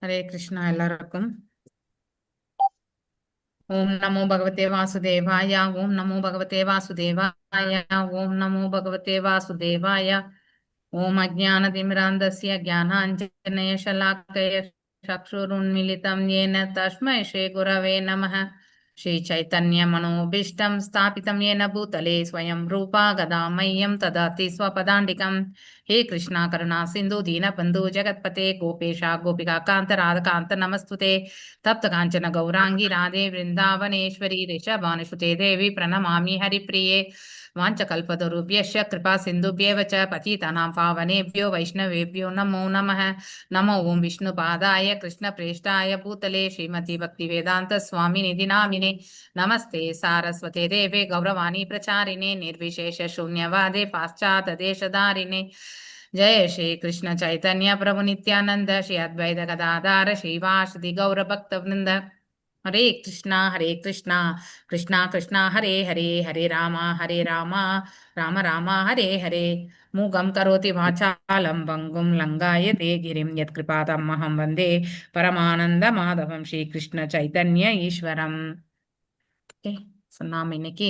ஹரே கிருஷ்ணா எல்லாருக்கும். ஓம் நமோ பகவதே வாசுதேவாய. ஓம் நமோ பகவதே வாசுதேவாய. ஓம் நமோ பகவதே வாசுதேவாய. ஓம் அஜ்ஞானதிமிராந்தஸ்ய ஞானாஞ்சனேயशलाकय चक्षुरुन्मीलितं येन तस्मै श्रीगुरवे नमः। श्रीचैतन्यमनोभीष्टं स्थापितं येन भूतले स्वयं रूपा गदा मह्यं ददाति स्वपदान्तिकं। हे कृष्णा करुणा सिन्धु दीनबन्धु जगत्पते गोपेशा गोपिका कान्त राधकान्त नमस्तुते। तप्त काञ्चन गौराङ्गी राधे वृन्दावनेश्वरी ऋषभानुसुते देवी प्रणमामि हरिप्रिये। वाञ्छकल्पतरुभ्यश्च कृपा सिन्धुभ्येव च पतितानां पावनेभ्यो वैष्णवेभ्यो नमो नमः। नमो ओं विष्णुपादाय कृष्णप्रेष्ठाय भूतले श्रीमती भक्तिवेदान्त स्वामिनिधि नामिने। नमस्ते सारस्वते देवे गौरवाणी प्रचारिणे निर्विशेष शून्यवादे पाश्चात्य देशधारिणे। जय श्री कृष्ण चैतन्य प्रभु नित्यानंद श्री अद्वैत गदाधार श्रीवासदि गौर भक्त वृंद। हरे कृष्णा कृष्णा कृष्णा हरे हरे, हरे राम राम राम हरे हरे। मूगं करोति वाचालं भङ्गुं लङ्घयते गिरिं यत्कृपातमहं वन्दे परमानन्दमाधवं श्रीकृष्ण चैतन्य ईश्वरम्। ஓகே, ஸோ நாம் இன்னைக்கு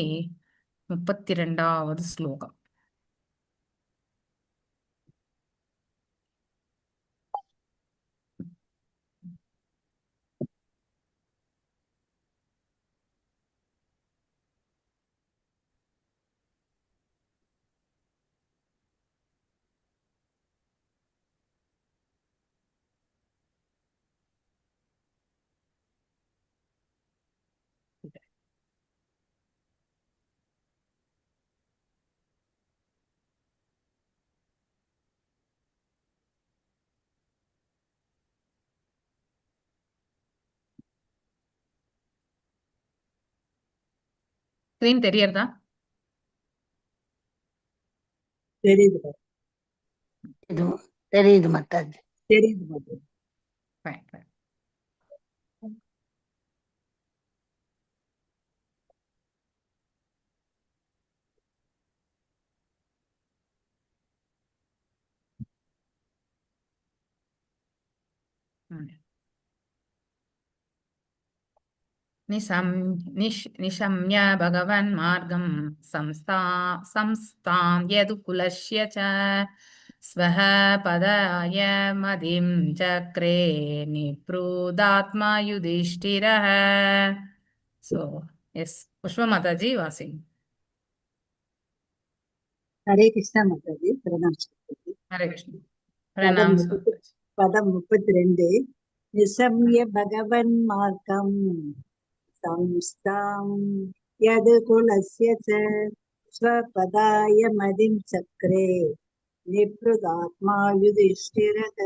32வது ஸ்லோகம். ஸ்கிரீன் தெரியறதா? தெரியுது தெரியுது மாதாஜி. தெரியுது மாதாஜி. Fine, fine. निशम्य भगवन् मार्गं संस्थां यदुकुलस्य च स्वः पदाय मदिं चक्रे निप्रुदात्मा युधिष्ठिरः. So yes, Pushpa Mataji washing. Hare Krishna Mataji. Pranam Mataji. Hare Krishna. Pranam Mataji. பதம் 32. நிசம்ய பகவன் மார்க்கம் संस्थां यदुकुलस्य च स्वपदाय मदिं चक्रे निप्रुदात्मा युधिष्ठिरः.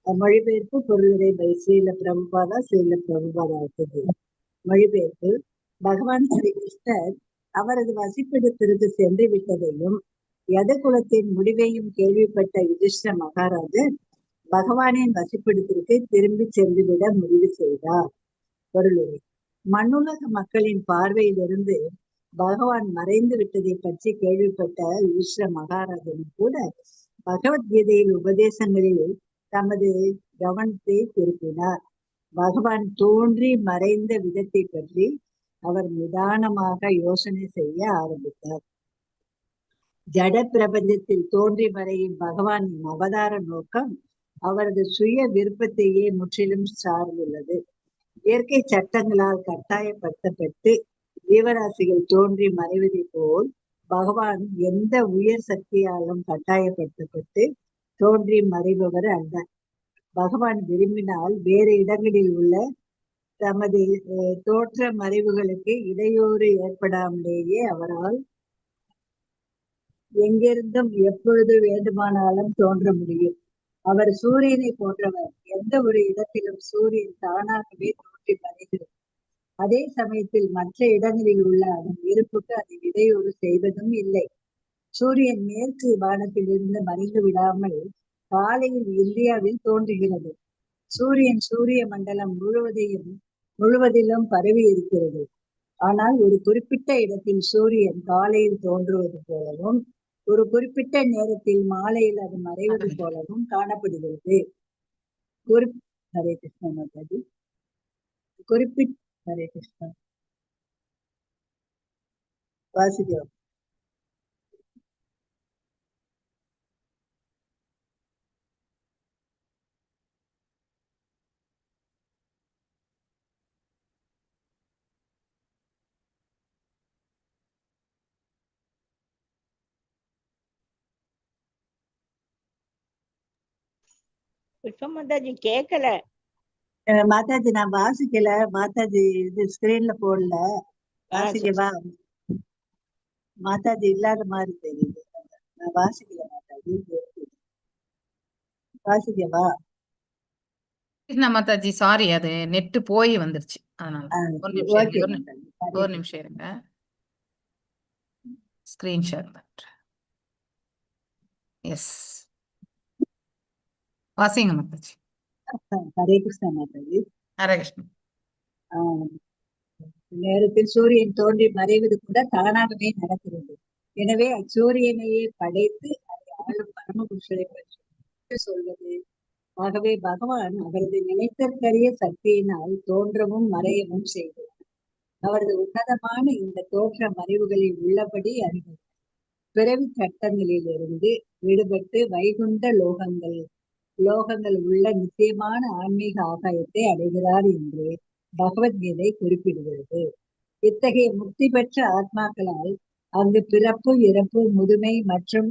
மொழிபெயர்ப்பு பொருளுரை பை ஸ்ரீல பிரபுபாதா இருக்குது. மொழிபெயர்ப்பு: பகவான் ஸ்ரீ கிருஷ்ணர் அவரது வசிப்பிடத்திற்கு சென்று விட்டதையும் யதுகுலத்தின் முடிவையும் கேள்விப்பட்ட யுதிஷ்டிர மகாராஜர் பகவானின் வசிப்பிடத்திற்கு திரும்பி சென்றுவிட முடிவு செய்தார். பொருளுரை: மண்ணுலக மக்களின் பார்வையிலிருந்து பகவான் மறைந்து விட்டதை பற்றி கேள்விப்பட்ட யுதிஷ்டிர மகாராஜனும் கூட பகவத்கீதையில் உபதேசங்களில் தமது கவனத்தை திருப்பினார். பகவான் தோன்றி மறைந்த விதத்தை பற்றி அவர் நிதானமாக யோசனை செய்ய ஆரம்பித்தார். ஜட பிரபஞ்சத்தில் தோன்றி மறையும் பகவானின் அவதார நோக்கம் அவரது சுய விருப்பத்தையே முற்றிலும் சார்ந்துள்ளது. இயற்கை சட்டங்களால் கட்டாயப்படுத்தப்பட்டு ஜீவராசிகள் தோன்றி மறைவதை போல் பகவான் எந்த உயர் சக்தியாலும் கட்டாயப்படுத்தப்பட்டு தோன்றி மறைபவர் அல்ல. பகவான் விரும்பினால் வேறு இடங்களில் உள்ள தமது தோற்ற மறைவுகளுக்கு இடையூறு ஏற்படாமலேயே அவரால் எங்கிருந்தும் எப்பொழுது வேண்டுமானாலும் தோன்ற முடியும். அவர் சூரியனை போன்றவர். எந்த ஒரு இடத்திலும் சூரியன் தானாகவே தோன்றி மறைகிறது. அதே சமயத்தில் மற்ற இடங்களில் உள்ள அதன் இருப்புக்கு அதை இடையூறு செய்வதும் இல்லை. சூரியன் மேற்கு வானத்திலிருந்து மறைந்து விடாமல் காலையில் இந்தியாவில் தோன்றுகிறது. சூரியன் சூரிய மண்டலம் முழுவதிலும் பரவி இருக்கிறது. ஆனால் ஒரு குறிப்பிட்ட இடத்தில் சூரியன் காலையில் தோன்றுவது போலவும் ஒரு குறிப்பிட்ட நேரத்தில் மாலையில் அது மறைவது போலவும் காணப்படுகிறது. குறிப் ஹரே கிருஷ்ணா மாதாஜி. குறிப்பிட்ட ஹரே கிருஷ்ணா வாசுதேவ். புஷ்பா மாதாஜி கேட்கல. மாதாஜி நான் வாசிக்கல மாதாஜி, இது ஸ்கிரீன்ல போடல. வாசிக்கவா? மாதாஜி இல்லாத மாதிரி தெரியுது. நான் வாசிக்கல மாதாஜி. வாசிக்கவா? கிருஷ்ணா மாதாஜி சாரி, அது நெட்டு போய் வந்துருச்சு, அதனால ஒரு நிமிஷம் ஓகே இருங்க, மாதாஜி. ஒரு நிமிஷம் இருங்க, ஸ்கிரீன் ஷேர் பண்றேன். எஸ், வாசிங்க மாதாஜி. ஹரே கிருஷ்ணா மாதாஜி. ஹரே கிருஷ்ணா. நேரத்தில் சூரியன் தோன்றி மறைவது கூட தானாகவே நடக்கிறது. எனவே அச்சூரியனையே படைத்து அதை ஆளும் பரமபுருஷரை பற்றி சொல்வது. ஆகவே பகவான் அவரது நினைத்தற்கரிய சக்தியினால் தோன்றவும் மறையவும் செய்தார். அவரது உன்னதமான இந்த தோற்ற மறைவுகளை உள்ளபடி அறிவது பிறவி சட்டங்களிலிருந்து விடுபட்டு வைகுண்ட லோகங்கள் உள்ள நிச்சயமான ஆன்மீக ஆகாயத்தை அடைகிறார் என்று பகவத்கீதை குறிப்பிடுகிறது. இத்தகைய முக்தி பெற்ற ஆத்மாக்களால் அங்கு பிறப்பு, இறப்பு, முதுமை மற்றும்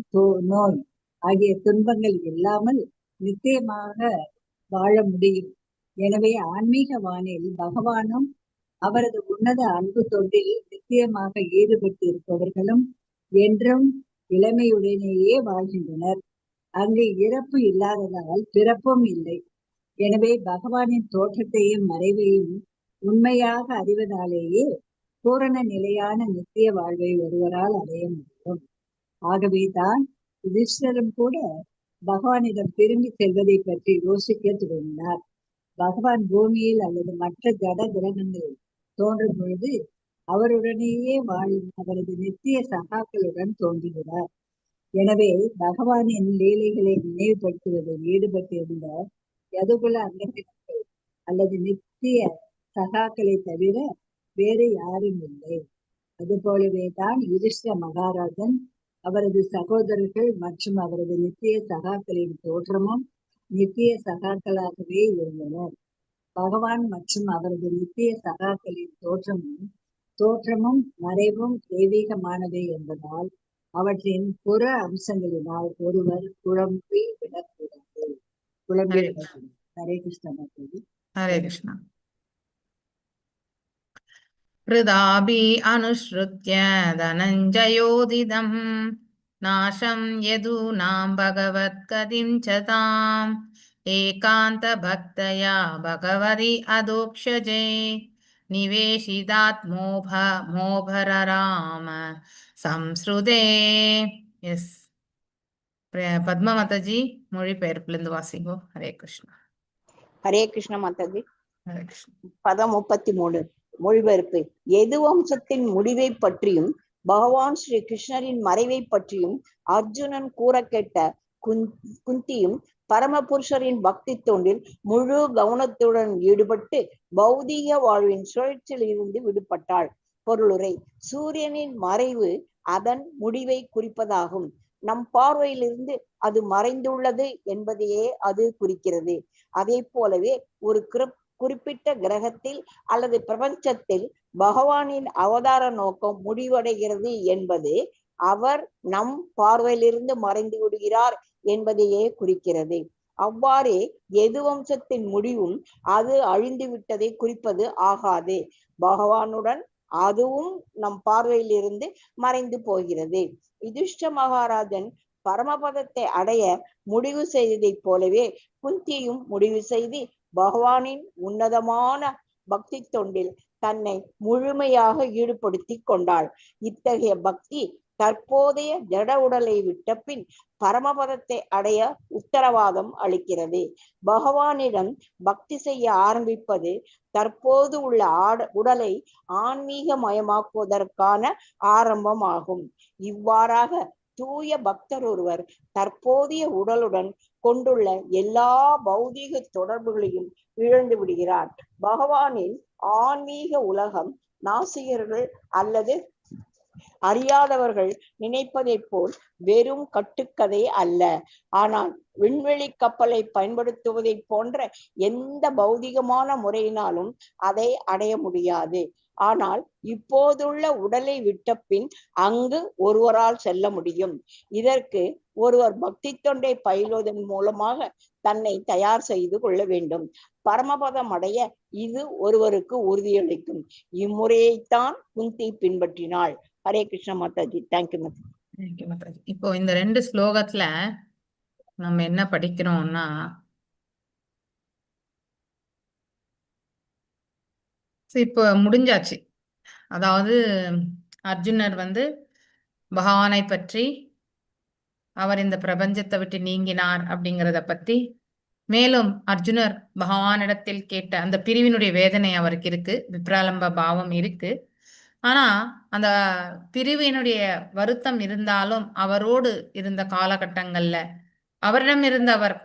நோய் ஆகிய துன்பங்கள் இல்லாமல் நிச்சயமாக வாழ முடியும். எனவே ஆன்மீக வானில் பகவானும் அவரது உன்னத அன்பு தொண்டில் நிச்சயமாக ஈடுபட்டு இருப்பவர்களும் என்றும் இளமையுடனேயே வாழ்கின்றனர். அங்கு இறப்பு இல்லாததால் பிறப்பும் இல்லை. எனவே பகவானின் தோற்றத்தையும் மறைவையும் உண்மையாக அறிவதாலேயே பூரண நிலையான நித்திய வாழ்வை ஒருவரால் அடைய முடியும். ஆகவேதான் யுதிஷ்டரும் கூட பகவானிடம் திரும்பி செல்வதை பற்றி யோசிக்க துவங்கினார். பகவான் பூமியில் அல்லது மற்ற ஜட கிரகங்களில் தோன்றும் பொழுது அவருடனேயே வாழும் அவரது நித்திய சகாக்களுடன் தோன்றுகிறார். எனவே பகவானின் லீலைகளை நினைவுபடுத்துவதில் ஈடுபட்டிருந்த யதுகுல அங்கத்தினர்கள் அல்லது நித்திய சகாக்களை தவிர வேறு யாரும் இல்லை. அதுபோலவே தான் யுதிஷ்ட மகாராஜன், அவரது சகோதரர்கள் மற்றும் அவரது நித்திய சகாக்களின் தோற்றமும் நித்திய சகாக்களாகவே இருந்தனர். பகவான் மற்றும் அவரது நித்திய சகாக்களின் தோற்றமும் மறைவும் தெய்வீகமானவை என்பதால் அவற்றின் புற அம்சங்களினால் ஒருவர் குழம்பி விடக்கூடாது. ஹரே கிருஷ்ணா மாதாஜி. ஹரே கிருஷ்ணா. ஹிருதாபி அனுஸ்ருத்ய தனஞ்சயோதிதம் நாசம் யதூனாம் பகவத்கதிம் ச தாம் ஏகாந்த பக்தயா பகவதி அதோக்ஷஜே நிவேஷிதாத்மோபரராம சம்ஸ்ருதே. எஸ், பத்மா மாதாஜி மொழிபெயர்ப்பிலிருந்து வாசிங்கோ. ஹரே கிருஷ்ணா. ஹரே கிருஷ்ண மாதாஜி. ஹரே கிருஷ்ணா. பதம் 33 மொழிபெயர்ப்பு. எது வம்சத்தின் முடிவை பற்றியும் பகவான் ஸ்ரீ கிருஷ்ணரின் மறைவை பற்றியும் அர்ஜுனன் கூற கேட்ட குந்தியும் பரமபுருஷரின் பக்தி தொண்டில் முழு கவனத்துடன் ஈடுபட்டு பௌதீக வாழ்வின் சுழற்சியில் இருந்து விடுபட்டாள். பொருளுரை. சூரியனின் மறைவு அதன் முடிவை குறிப்பதாகும். நம் பார்வையிலிருந்து அது மறைந்துள்ளது என்பதையே அது குறிக்கிறது. அதே போலவே ஒரு குறிப்பிட்ட கிரகத்தில் அல்லது பிரபஞ்சத்தில் பகவானின் அவதார நோக்கம் முடிவடைகிறது என்பது அவர் நம் பார்வையிலிருந்து மறைந்து விடுகிறார் என்பதையே குறிக்கிறது. அவ்வாறே எது வம்சத்தின் முடிவும் அது அழிந்து விட்டதை குறிப்பது ஆகாது. பகவானுடன் அதுவும் நம் பார்வையிலிருந்து மறைந்து போகிறது. யுதிஷ்ட மகாராஜன் பரமபதத்தை அடைய முடிவு செய்ததைப் போலவே குந்தியும் முடிவு செய்து பகவானின் உன்னதமான பக்தி தொண்டில் தன்னை முழுமையாக ஈடுபடுத்தி கொண்டாள். இத்தகைய பக்தி தற்போதைய ஜட உடலை விட்ட பின் பரமபதத்தை அடைய உத்தரவாதம் அளிக்கிறது. பகவானிடம் பக்தி செய்ய ஆரம்பிப்பது தற்போது உள்ள உடலை ஆன்மீக மயமாக்குவதற்கான ஆரம்பமாகும். இவ்வாறாக தூய பக்தர் ஒருவர் தற்போதைய உடலுடன் கொண்டுள்ள எல்லா பௌதீக தொடர்புகளையும் இழந்து விடுகிறார். பகவானின் ஆன்மீக உலகம் நாசிகர்கள் அல்லது அறியாதவர்கள் நினைப்பதைப் போல் வெறும் கட்டுக்கதை அல்ல. ஆனால் விண்வெளி கப்பலை பயன்படுத்துவதை போன்ற எந்த பௌதிகமான முறையினாலும் அதை அடைய முடியாது. ஆனால் இப்போதுள்ள உடலை விட்ட பின் அங்கு ஒருவரால் செல்ல முடியும். இதற்கு ஒருவர் பக்தி தொண்டை பயிலுவதன் மூலமாக தன்னை தயார் செய்து கொள்ள வேண்டும். பரமபதம் அடைய இது ஒருவருக்கு உறுதியளிக்கும். இம்முறையைத்தான் குந்தி பின்பற்றினாள். ஹரே கிருஷ்ண மாதாஜி. தேங்க்யூ மாதாஜி. இப்போ இந்த 2 ஸ்லோகத்துல நம்ம என்ன படிக்கிறோம்னா, இப்போ முடிஞ்சாச்சு. அதாவது அர்ஜுனர் பகவானை பற்றி, அவர் இந்த பிரபஞ்சத்தை விட்டு நீங்கினார் அப்படிங்கிறத பத்தி, மேலும் அர்ஜுனர் பகவானிடத்தில் கேட்ட அந்த பிரிவினுடைய வேதனை அவருக்கு இருக்கு, விப்ராலம்ப பாவம் இருக்கு. ஆனா அந்த பிரிவினுடைய வருத்தம் இருந்தாலும் அவரோடு இருந்த காலகட்டங்கள்ல அவரிடம் இருந்து அவர்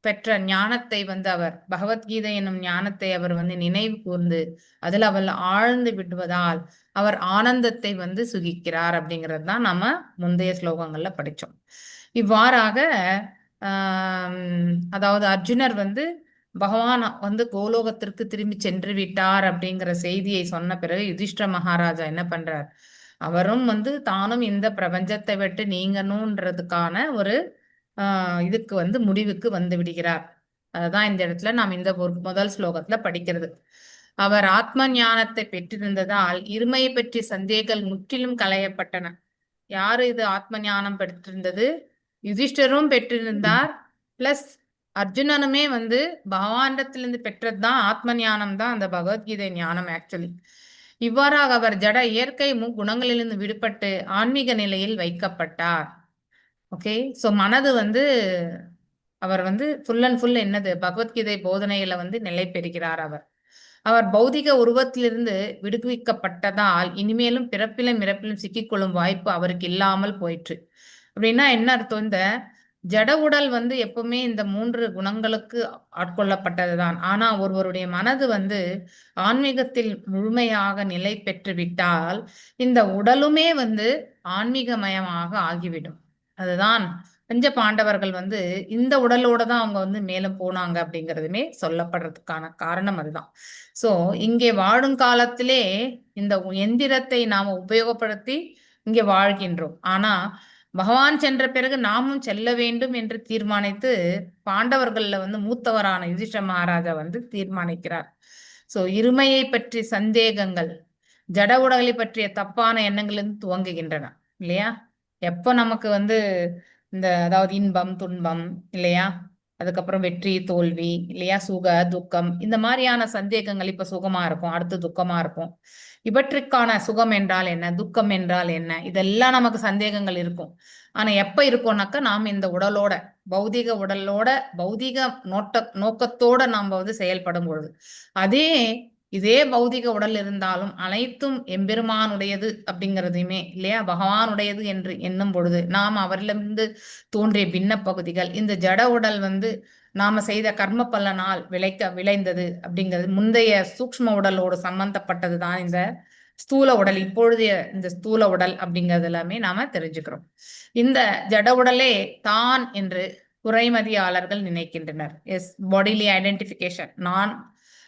பெற்ற ஞானத்தை அவர் பகவத்கீதை என்னும் ஞானத்தை அவர் நினைவு கூர்ந்து அதில் அவள் ஆழ்ந்து விடுவதால் அவர் ஆனந்தத்தை சுகிக்கிறார் அப்படிங்கிறது தான் நம்ம முந்தைய ஸ்லோகங்கள்ல படிச்சோம். இவ்வாறாக அதாவது அர்ஜுனர் பகவான் கோலோகத்திற்கு திரும்பி சென்று விட்டார் அப்படிங்கிற செய்தியை சொன்ன பிறகு யுதிஷ்டிர மகாராஜா என்ன பண்றார், அவரும் தானும் இந்த பிரபஞ்சத்தை விட்டு நீங்கணும்ன்றதுக்கான ஒரு இதுக்கு முடிவுக்கு விடுகிறார். அதுதான் இந்த இடத்துல நாம் இந்த முதல் ஸ்லோகத்துல படிக்கிறது. அவர் ஆத்ம ஞானத்தை பெற்றிருந்ததால் இருமையை பற்றி சந்தேகங்கள் முற்றிலும் களையப்பட்டன. யாரு இது ஆத்ம ஞானம் பெற்றிருந்தது? யுதிஷ்டரும் பெற்றிருந்தார், பிளஸ் அர்ஜுனனுமே பகவானிடத்திலிருந்து பெற்றதுதான் ஆத்ம ஞானம் தான் அந்த பகவத்கீதை ஞானம் ஆக்சுவலி. இவ்வாறாக அவர் ஜட இயற்கை குணங்களிலிருந்து விடுபட்டு ஆன்மீக நிலையில் வைக்கப்பட்டார். ஓகே, ஸோ மனது அவர் ஃபுல் அண்ட் ஃபுல் என்னது பகவத்கீதை போதனையில நிலை பெறுகிறார். அவர் பௌதிக உருவத்திலிருந்து விடுவிக்கப்பட்டதால் இனிமேலும் பிறப்பிலும் இறப்பிலும் சிக்கிக்கொள்ளும் வாய்ப்பு அவருக்கு இல்லாமல் போயிற்று. அப்படின்னா என்ன அர்த்தம்? இந்த ஜட உடல் எப்பவுமே இந்த 3 குணங்களுக்கு ஆட்கொள்ளப்பட்டதுதான். ஆனா ஒருவருடைய மனது ஆன்மீகத்தில் முழுமையாக நிலை பெற்று விட்டால் இந்த உடலுமே ஆன்மீகமயமாக ஆகிவிடும். அதுதான் பஞ்ச பாண்டவர்கள் இந்த உடலோட தான் அவங்க மேலும் போனாங்க அப்படிங்கிறதுமே சொல்லப்படுறதுக்கான காரணம் அதுதான். சோ இங்கே வாழும் காலத்திலே இந்த எந்திரத்தை நாம உபயோகப்படுத்தி இங்கே வாழ்கின்றோம். ஆனா பகவான் சென்ற பிறகு நாமும் செல்ல வேண்டும் என்று தீர்மானித்து பாண்டவர்கள்ல மூத்தவரான யுதிஷ்டிர மகாராஜா தீர்மானிக்கிறார். சோ இருமையை பற்றி சந்தேகங்கள், ஜட உடலை பற்றிய தப்பான எண்ணங்கள் துவங்குகின்றன இல்லையா? எப்ப நமக்கு இந்த அதாவது இன்பம் துன்பம் இல்லையா, அதுக்கப்புறம் வெற்றி தோல்வி இல்லையா, சுக துக்கம், இந்த மாதிரியான சந்தேகங்கள், இப்ப சுகமா இருக்கும் அடுத்து துக்கமா இருக்கும், இவற்றுக்கான சுகம் என்றால் என்ன, துக்கம் என்றால் என்ன, இதெல்லாம் நமக்கு சந்தேகங்கள் இருக்கும். ஆனா எப்ப இருக்கோம்னாக்கா நாம் இந்த உடலோட பௌதிக உடலோட பௌதிக நோக்கத்தோட நாம் செயல்படும் பொழுது, இதே பௌதிக உடல் இருந்தாலும் அனைத்தும் எம்பெருமானுடையது அப்படிங்கிறதையுமே இல்லையா, பகவானுடையது என்று எண்ணும் பொழுது நாம் அவரிலிருந்து தோன்றிய பின்ன பகுதிகள், இந்த ஜட உடல் நாம செய்த கர்ம பலனால் விளைந்தது அப்படிங்கிறது முந்தைய சூக்ஷ்ம உடலோடு சம்பந்தப்பட்டது தான் இந்த ஸ்தூல உடல், இப்பொழுதைய இந்த ஸ்தூல உடல் அப்படிங்கிறது எல்லாமே நாம தெரிஞ்சுக்கிறோம். இந்த ஜட உடலே தான் என்று குறைமதியாளர்கள் நினைக்கின்றனர். எஸ், பாடிலி ஐடென்டிபிகேஷன்,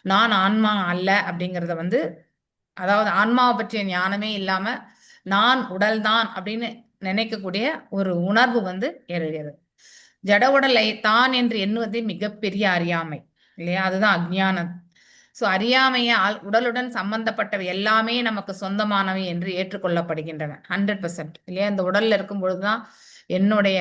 நான் ஆன்மா அல்ல அப்படிங்கிறத அதாவது ஆன்மாவை பற்றிய ஞானமே இல்லாம நான் உடல் தான் அப்படின்னு நினைக்கக்கூடிய ஒரு உணர்வு எழுகிறது. ஜட உடலை தான் என்று எண்ணுவதே மிகப்பெரிய அறியாமை இல்லையா, அதுதான் அஜ்ஞானம். சோ அறியாமையால் உடலுடன் சம்பந்தப்பட்டவை எல்லாமே நமக்கு சொந்தமானவை என்று ஏற்றுக்கொள்ளப்படுகின்றன 100% இல்லையா. இந்த உடல்ல இருக்கும் பொழுதுதான் என்னுடைய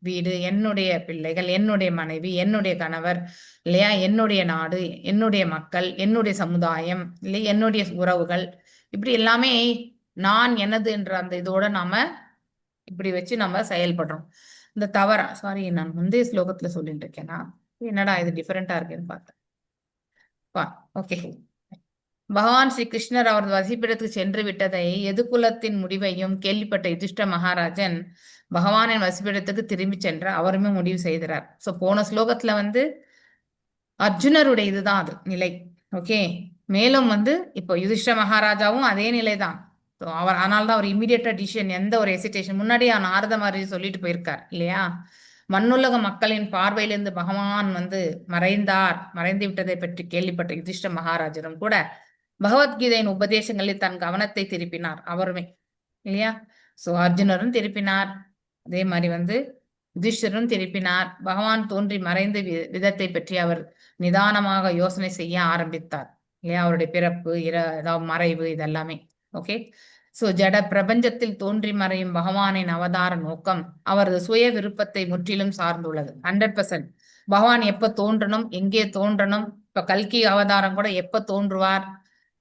வீடு, என்னுடைய பிள்ளைகள், என்னுடைய மனைவி, என்னுடைய கணவர் இல்லையா, என்னுடைய நாடு, என்னுடைய மக்கள், என்னுடைய சமுதாயம் இல்லை, என்னுடைய உறவுகள், இப்படி எல்லாமே நான் எனது என்ற அந்த இதோட நாம இப்படி வச்சு நம்ம செயல்படுறோம். இந்த தவறா சாரி, நான் முந்தைய ஸ்லோகத்துல சொல்லிட்டு இருக்கேன்னா என்னடா இது டிஃபரெண்டா இருக்குன்னு பார்த்தேன். ஓகே, பகவான் ஸ்ரீ கிருஷ்ணர் அவரது வசிப்பிடத்துக்கு சென்று விட்டதை எதுகுலத்தின் முடிவையும் கேள்விப்பட்ட யுதிஷ்டிர மகாராஜன் பகவானின் வசிப்பிடத்துக்கு திரும்பி சென்ற அவருமே முடிவு செய்கிறார். ஸோ போன ஸ்லோகத்துல வந்து அர்ஜுனருடைய இதுதான் அது நிலை. ஓகே, மேலும் வந்து இப்போ யுதிஷ்ட மகாராஜாவும் அதே நிலை தான். ஸோ அவர் அதனால்தான் அவர் இமீடியட்டா டிசிஷன், எந்த ஒரு எசிடேஷன், முன்னாடியே நாரத மாதிரி சொல்லிட்டு போயிருக்கார் இல்லையா. மண்ணுலக மக்களின் பார்வையிலிருந்து பகவான் வந்து மறைந்து விட்டதை பற்றி கேள்விப்பட்ட யுதிஷ்ட மகாராஜரும் கூட பகவத்கீதையின் உபதேசங்களில் தன் கவனத்தை திருப்பினார் அவருமே இல்லையா. சோ அர்ஜுனரும் திருப்பினார், அதே மாதிரி வந்து யுதிஷ்டரும் திருப்பினார். பகவான் தோன்றி மறைந்த விதத்தை பற்றி அவர் நிதானமாக யோசனை செய்ய ஆரம்பித்தார் இல்லையா. அவருடைய பிறப்பு ஏதாவது மறைவு இதெல்லாமே. ஓகே, சோ ஜட பிரபஞ்சத்தில் தோன்றி மறையும் பகவானின் அவதார நோக்கம் அவரது சுய விருப்பத்தை முற்றிலும் சார்ந்துள்ளது. 100%. பகவான் எப்ப தோன்றணும், எங்கே தோன்றணும், இப்ப கல்கி அவதாரம் கூட எப்ப தோன்றுவார்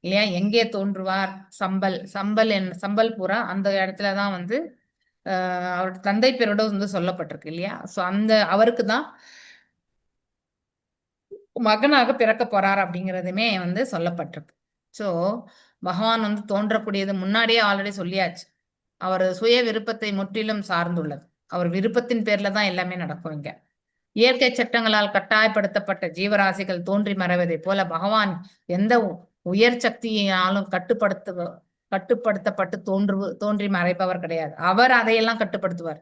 இல்லையா, எங்கே தோன்றுவார், சம்பல்புரா அந்த இடத்துலதான் வந்து அவருடைய தந்தை பேரோட வந்து சொல்லப்பட்டிருக்கு இல்லையா. சோ அந்த அவருக்கு தான் மகனாக பிறக்க போறார் அப்படிங்கிறதுமே வந்து சொல்லப்பட்டிருக்கு. சோ பகவான் வந்து தோன்றக்கூடியது முன்னாடியே ஆல்ரெடி சொல்லியாச்சு. அவர் சுய விருப்பத்தை முற்றிலும் சார்ந்துள்ளது. அவர் விருப்பத்தின் பேர்ல தான் எல்லாமே நடக்கும் இங்க. இயற்கை சட்டங்களால் கட்டாயப்படுத்தப்பட்ட ஜீவராசிகள் தோன்றி மறைவதை போல பகவான் எந்த உயர் சக்தியாலும் கட்டுப்படுத்தப்பட்டு தோன்றி மறைப்பவர் கிடையாது. அவர் அதையெல்லாம் கட்டுப்படுத்துவார்.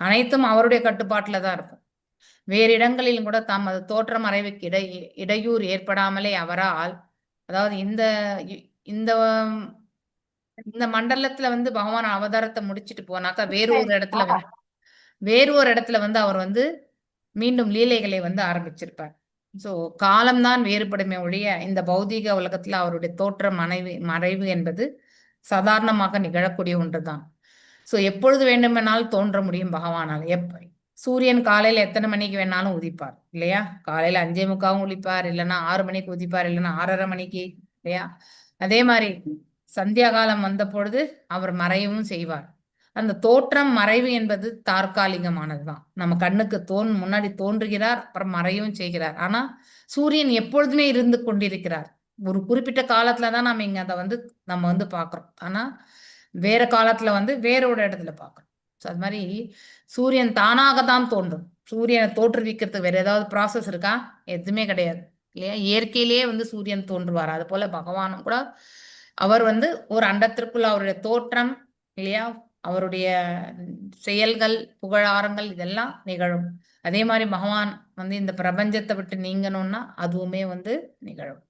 அனைத்தும் அவருடைய கட்டுப்பாட்டுல தான் இருக்கும். வேறு இடங்களிலும் கூட தமது தோற்ற மறைவுக்கு இடையூறு ஏற்படாமலே அவரால், அதாவது இந்த இந்த இந்த மண்டலத்துல வந்து பகவான் அவதாரத்தை முடிச்சிட்டு போனாக்கா வேறு ஒரு இடத்துல வந்து அவர் வந்து மீண்டும் லீலைகளை வந்து ஆரம்பிச்சிருப்பார். சோ காலம்தான் வேறுபடுமே ஒழிய இந்த பௌதீக உலகத்துல அவருடைய தோற்ற மறைவு என்பது சாதாரணமாக நிகழக்கூடிய ஒன்றுதான். சோ எப்பொழுது வேண்டுமென்றாலும் தோன்ற முடியும் பகவானால். சூரியன் காலையில எத்தனை மணிக்கு வேணாலும் உதிப்பார் இல்லையா. காலையில 5:45 உதிப்பார், இல்லைன்னா 6 மணிக்கு உதிப்பார், இல்லைன்னா 6:30 மணிக்கு இல்லையா. அதே மாதிரி சந்தியா காலம் வந்த பொழுது அவர் மறையவும் செய்வார். அந்த தோற்றம் மறைவு என்பது தற்காலிகமானதுதான். நம்ம கண்ணுக்கு முன்னாடி தோன்றுகிறார், அப்புறம் மறையவும் செய்கிறார். ஆனா சூரியன் எப்பொழுதுமே இருந்து கொண்டிருக்கிறார். ஒரு குறிப்பிட்ட காலத்துலதான் நம்ம இங்க அதை வந்து நம்ம வந்து பாக்குறோம். ஆனா வேற காலத்துல வந்து வேற ஒரு இடத்துல பாக்குறோம். அது மாதிரி சூரியன் தானாக தான் தோன்றும். சூரியனை தோற்றுவிக்கிறதுக்கு வேற ஏதாவது ப்ராசஸ் இருக்கா? எதுவுமே கிடையாது இல்லையா. இயற்கையிலேயே வந்து சூரியன் தோன்றுவார். அது போல பகவானும் கூட அவர் வந்து ஒரு அண்டத்திற்குள்ள அவருடைய தோற்றம் இல்லையா, அவருடைய செயல்கள், புகழாரங்கள் இதெல்லாம் நிகழும். அதே மாதிரி பகவான் வந்து இந்த பிரபஞ்சத்தை விட்டு நீங்கணும்னா அதுவுமே வந்து நிகழும்.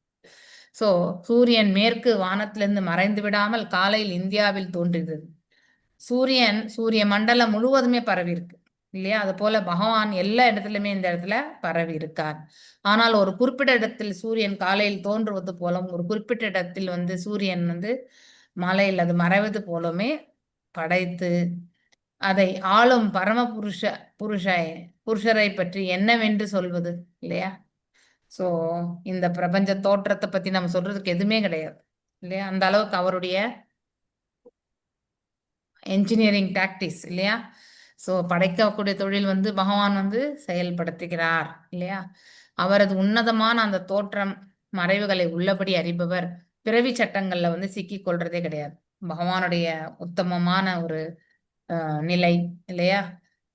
சோ சூரியன் மேற்கு வானத்திலிருந்து மறைந்து விடாமல் காலையில் இந்தியாவில் தோன்றியது. சூரிய மண்டலம் முழுவதுமே பரவி இருக்கு இல்லையா. அது போல பகவான் எல்லா இடத்துலயுமே இந்த இடத்துல பரவி இருக்கார். ஆனால் ஒரு குறிப்பிட்ட இடத்தில் சூரியன் காலையில் தோன்றுவது போலும், ஒரு குறிப்பிட்ட இடத்தில் வந்து சூரியன் வந்து மலையில் அது மறைவது போலுமே படைத்து அதை ஆளும் பரம புருஷரை பற்றி என்னவென்று சொல்வது இல்லையா. சோ இந்த பிரபஞ்ச தோற்றத்தை பத்தி நம்ம சொல்றதுக்கு எதுவுமே கிடையாது இல்லையா. அந்த அளவுக்கு அவருடைய என்ஜினியரிங் டாக்டிக்ஸ் இல்லையா. சோ படைக்கக்கூடிய தொழில் வந்து பகவான் வந்து செயல்படுத்துகிறார் இல்லையா. அவரது உன்னதமான அந்த தோற்றம் மறைவுகளை உள்ளபடி அறிபவர் பிறவி சட்டங்கள்ல வந்து சிக்கிக் கொள்றதே கிடையாது. பகவானுடைய உத்தமமான ஒரு நிலை இல்லையா,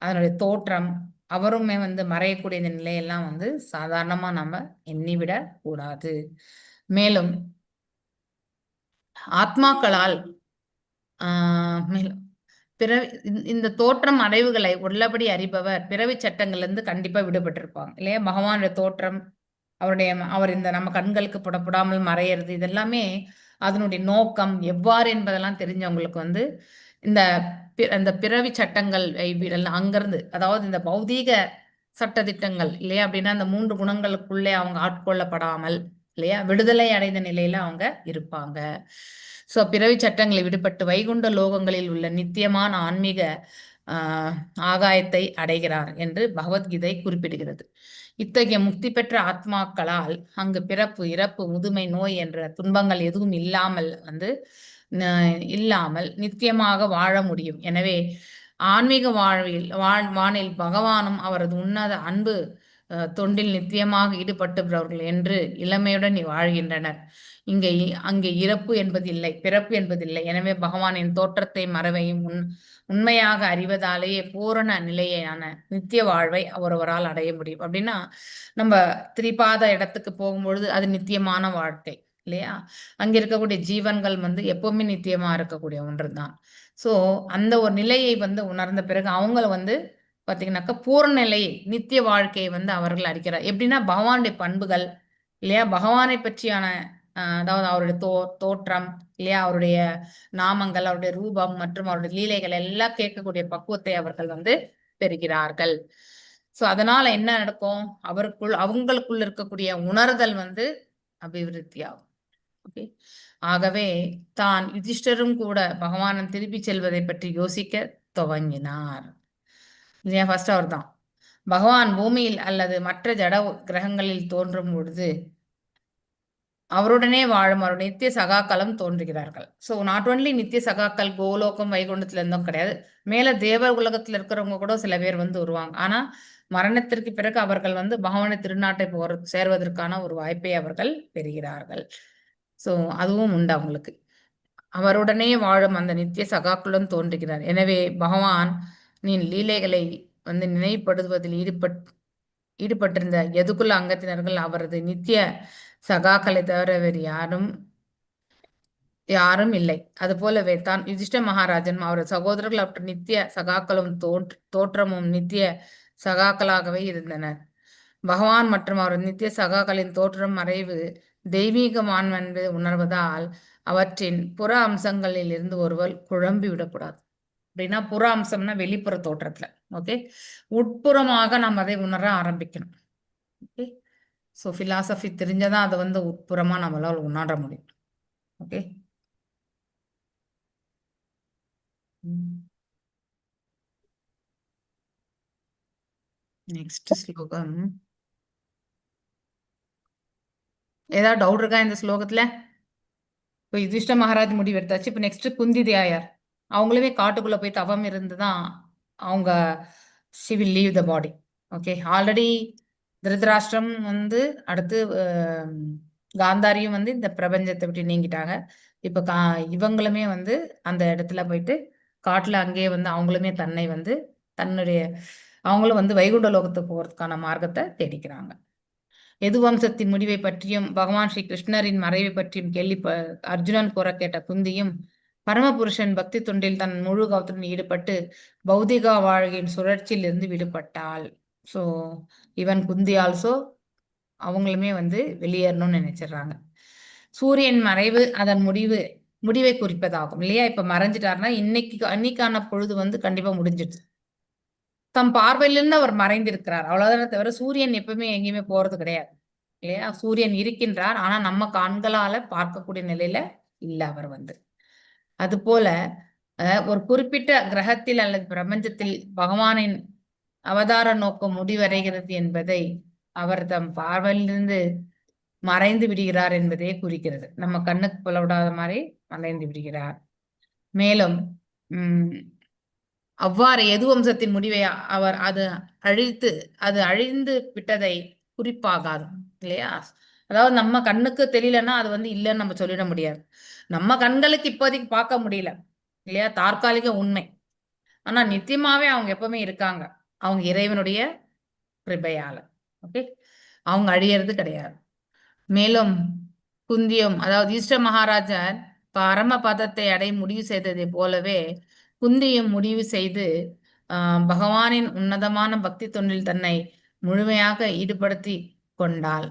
அதனுடைய தோற்றம், அவருமே வந்து மறையக்கூடிய இந்த நிலையெல்லாம் வந்து சாதாரணமா நம்ம எண்ணிவிட கூடாது. மேலும் ஆத்மாக்களால் மேலும் இந்த தோற்றம் அடைவுகளை உள்ளபடி அறிபவர் பிறவி சட்டங்கள்ல இருந்து கண்டிப்பா விடுபட்டிருப்பாங்க இல்லையா. பகவானுடைய தோற்றம், அவர் இந்த நம்ம கண்களுக்கு புடப்படாமல் மறையிறது, இதெல்லாமே அதனுடைய நோக்கம் எவ்வாறு என்பதெல்லாம் தெரிஞ்சவங்களுக்கு வந்து இந்த பிறவி சட்டங்கள் அங்கிருந்து, அதாவது இந்த பௌதீக சட்டதிட்டங்கள் இல்லையா அப்படின்னா அந்த 3 குணங்களுக்குள்ளே அவங்க ஆட்கொள்ளப்படாமல் இல்லையா விடுதலை அடைந்த நிலையில அவங்க இருப்பாங்க. சோ பிறவி சட்டங்களை விடுபட்டு வைகுண்ட லோகங்களில் உள்ள நித்தியமான ஆன்மீக ஆகாயத்தை அடைகிறார் என்று பகவத்கீதை குறிப்பிடுகிறது. இத்தகைய முக்தி பெற்ற ஆத்மாக்களால் அங்கு பிறப்பு, இறப்பு, முதுமை, நோய் என்ற துன்பங்கள் எதுவும் இல்லாமல் நித்தியமாக வாழ முடியும். எனவே ஆன்மீக வானில் பகவானும் அவரது உன்னத அன்பு தொண்டில் நித்தியமாக ஈடுபட்டுள்ளவர்கள் என்று இளமையுடன் வாழ்கின்றனர். இங்கே அங்கே இறப்பு என்பதில்லை, பிறப்பு என்பதில்லை. எனவே பகவானின் தோற்றத்தை மறைவையும் உண்மையாக அறிவதாலேயே பூரண நிலையான நித்திய வாழ்வை ஒருவரால் அடைய முடியும். அப்படின்னா நம்ம திரிபாத இடத்துக்கு போகும்பொழுது அது நித்தியமான வாழ்க்கை இல்லையா? அங்க இருக்கக்கூடிய ஜீவன்கள் எப்பவுமே நித்தியமா இருக்கக்கூடிய ஒன்றுதான். சோ அந்த ஒரு நிலையை உணர்ந்த பிறகு அவங்கள பாத்தீங்கன்னாக்கா பூரண நிலையை நித்திய வாழ்க்கையை அவர்கள் அடிக்கிறார். எப்படின்னா பகவானுடைய பண்புகள் இல்லையா, பகவானை பற்றியான அதாவது அவருடைய தோற்றம் இல்லையா, அவருடைய நாமங்கள், அவருடைய ரூபம் மற்றும் அவருடைய லீலைகள் எல்லாம் கேட்கக்கூடிய பக்குவத்தை அவர்கள் பெறுகிறார்கள். சோ அதனால என்ன நடக்கும், அவங்களுக்குள் இருக்கக்கூடிய உணர்தல் அபிவிருத்தியாகும். ஓகே, ஆகவே தான் யுதிஷ்டரும் கூட பகவானன் திருப்பி செல்வதை பற்றி யோசிக்க துவங்கினார். இல்லையா, ஃபர்ஸ்ட் அவர் தான் பகவான் பூமியில் அல்லது மற்ற ஜட கிரகங்களில் தோன்றும் பொழுது அவருடனே வாழும் அவருடைய நித்திய சகாக்களும் தோன்றுகிறார்கள். ஸோ நாட் ஒன்லி நித்திய சகாக்கள் கோலோகம் வைகுண்டத்துல இருந்தும் கிடையாது, மேல தேவர் உலகத்துல இருக்கிறவங்க கூட சில பேர் வருவாங்க. ஆனா மரணத்திற்கு பிறகு அவர்கள் பகவானை திருநாட்டை சேர்வதற்கான ஒரு வாய்ப்பை அவர்கள் பெறுகிறார்கள். ஸோ அதுவும் உண்டு அவங்களுக்கு. அவருடனே வாழும் அந்த நித்திய சகாக்களும் தோன்றுகிறார். எனவே பகவான் நீ லீலைகளை நினைவுபடுத்துவதில் ஈடுபட்டிருந்த எதுக்குள்ள அங்கத்தினர்கள் அவரது நித்திய சகாக்களை தவிர வேறு யாரும் இல்லை. அது போலவே தான் யுதிஷ்ட மகாராஜன் அவரது சகோதரர்கள் அவற்றை நித்திய சகாக்களும் தோற்றமும் நித்திய சகாக்களாகவே இருந்தனர். பகவான் மற்றும் அவரது நித்திய சகாக்களின் தோற்றம் மறைவு தெய்வீகமான் என்பதை உணர்வதால் அவற்றின் புற அம்சங்களில் இருந்து ஒருவர் குழம்பி விடக்கூடாது. அப்படின்னா புற அம்சம்னா வெளிப்புற தோற்றத்துல, ஓகே, உட்புறமாக நாம் அதை உணர ஆரம்பிக்கணும். ஓகே, ஸோ பிலாசபி தெரிஞ்சதான் அதை உட்புறமா நம்மளால உணர முடியும். ஓகே, நெக்ஸ்ட் ஸ்லோகம். ஏதாவது டவுட் இருக்கா இந்த ஸ்லோகத்துல? இப்போ யுதிஷ்ட மகாராஜ் முடிவு எடுத்தாச்சு. இப்போ நெக்ஸ்ட் குந்தி தேயார், அவங்களுமே காட்டுக்குள்ள போய் தவம் இருந்துதான் அவங்க she will leave the body. Okay, already திருதராஷ்டிரம் அடுத்து காந்தாரியும் இந்த பிரபஞ்சத்தை விட்டு நீங்கிட்டாங்க. இப்ப இவங்களுமே அந்த இடத்துல போயிட்டு காட்டுல அங்கேயே அவங்களுமே தன்னை தன்னுடைய அவங்களும் வைகுண்ட லோகத்துக்கு போறதுக்கான மார்க்கத்தை தேடிக்கிறாங்க. எது வம்சத்தின் முடிவை பற்றியும் பகவான் ஸ்ரீ கிருஷ்ணரின் மறைவை பற்றியும் அர்ஜுனன் கூற கேட்ட குந்தியும் பரமபுருஷன் பக்தி தொண்டில் தன் முழு கவனத்துடன் ஈடுபட்டு பௌதிக வாழ்க்கையின் சுழற்சியில் இருந்து விடுபட்டாள். ஸோ ஈவன் குந்தி ஆல்சோ அவங்களுமே வெளியேறணும்னு நினைச்சிடுறாங்க. சூரியன் மறைவு அதன் முடிவை குறிப்பதாகும் இல்லையா? இப்ப மறைஞ்சிட்டாருன்னா இன்னைக்கான பொழுது கண்டிப்பா முடிஞ்சிடுச்சு. தம் பார்வையிலிருந்து அவர் மறைந்திருக்கிறார், அவ்வளவுதானே தவிர சூரியன் எப்பவுமே எங்கேயுமே போறது கிடையாது இல்லையா? சூரியன் இருக்கின்றார், ஆனா நம்ம கண்களால பார்க்கக்கூடிய நிலையில இல்ல அவர் அது போல ஒரு குறிப்பிட்ட கிரகத்தில் அல்லது பிரபஞ்சத்தில் பகவானின் அவதார நோக்கம் முடிவடைகிறது என்பதை அவர் தம் பார்வையிலிருந்து மறைந்து விடுகிறார் என்பதே குறிக்கிறது. நம்ம கண்ணுக்கு புலப்படாத மாதிரி மறைந்து விடுகிறார். மேலும் அவ்வாறு எது வம்சத்தின் முடிவை அவர் அது அழிந்து விட்டதை குறிப்பாகாது இல்லையா? அதாவது நம்ம கண்ணுக்கு தெரியலன்னா அது இல்லைன்னு நம்ம சொல்லிட முடியாது. நம்ம கண்களுக்கு இப்போதைக்கு பார்க்க முடியல இல்லையா, தற்காலிக உண்மை. ஆனா நித்தியமாவே அவங்க எப்பவுமே இருக்காங்க, அவங்க இறைவனுடைய கிருபையால. ஓகே, அவங்க அழியறது கிடையாது. மேலும் குந்தியும் அதாவது யுதிஷ்ட மகாராஜர் பரம பதத்தை அடைய முடிவு செய்ததை போலவே குந்தியும் முடிவு செய்து பகவானின் உன்னதமான பக்தி தொண்டில் தன்னை முழுமையாக ஈடுபடுத்தி கொண்டாள்.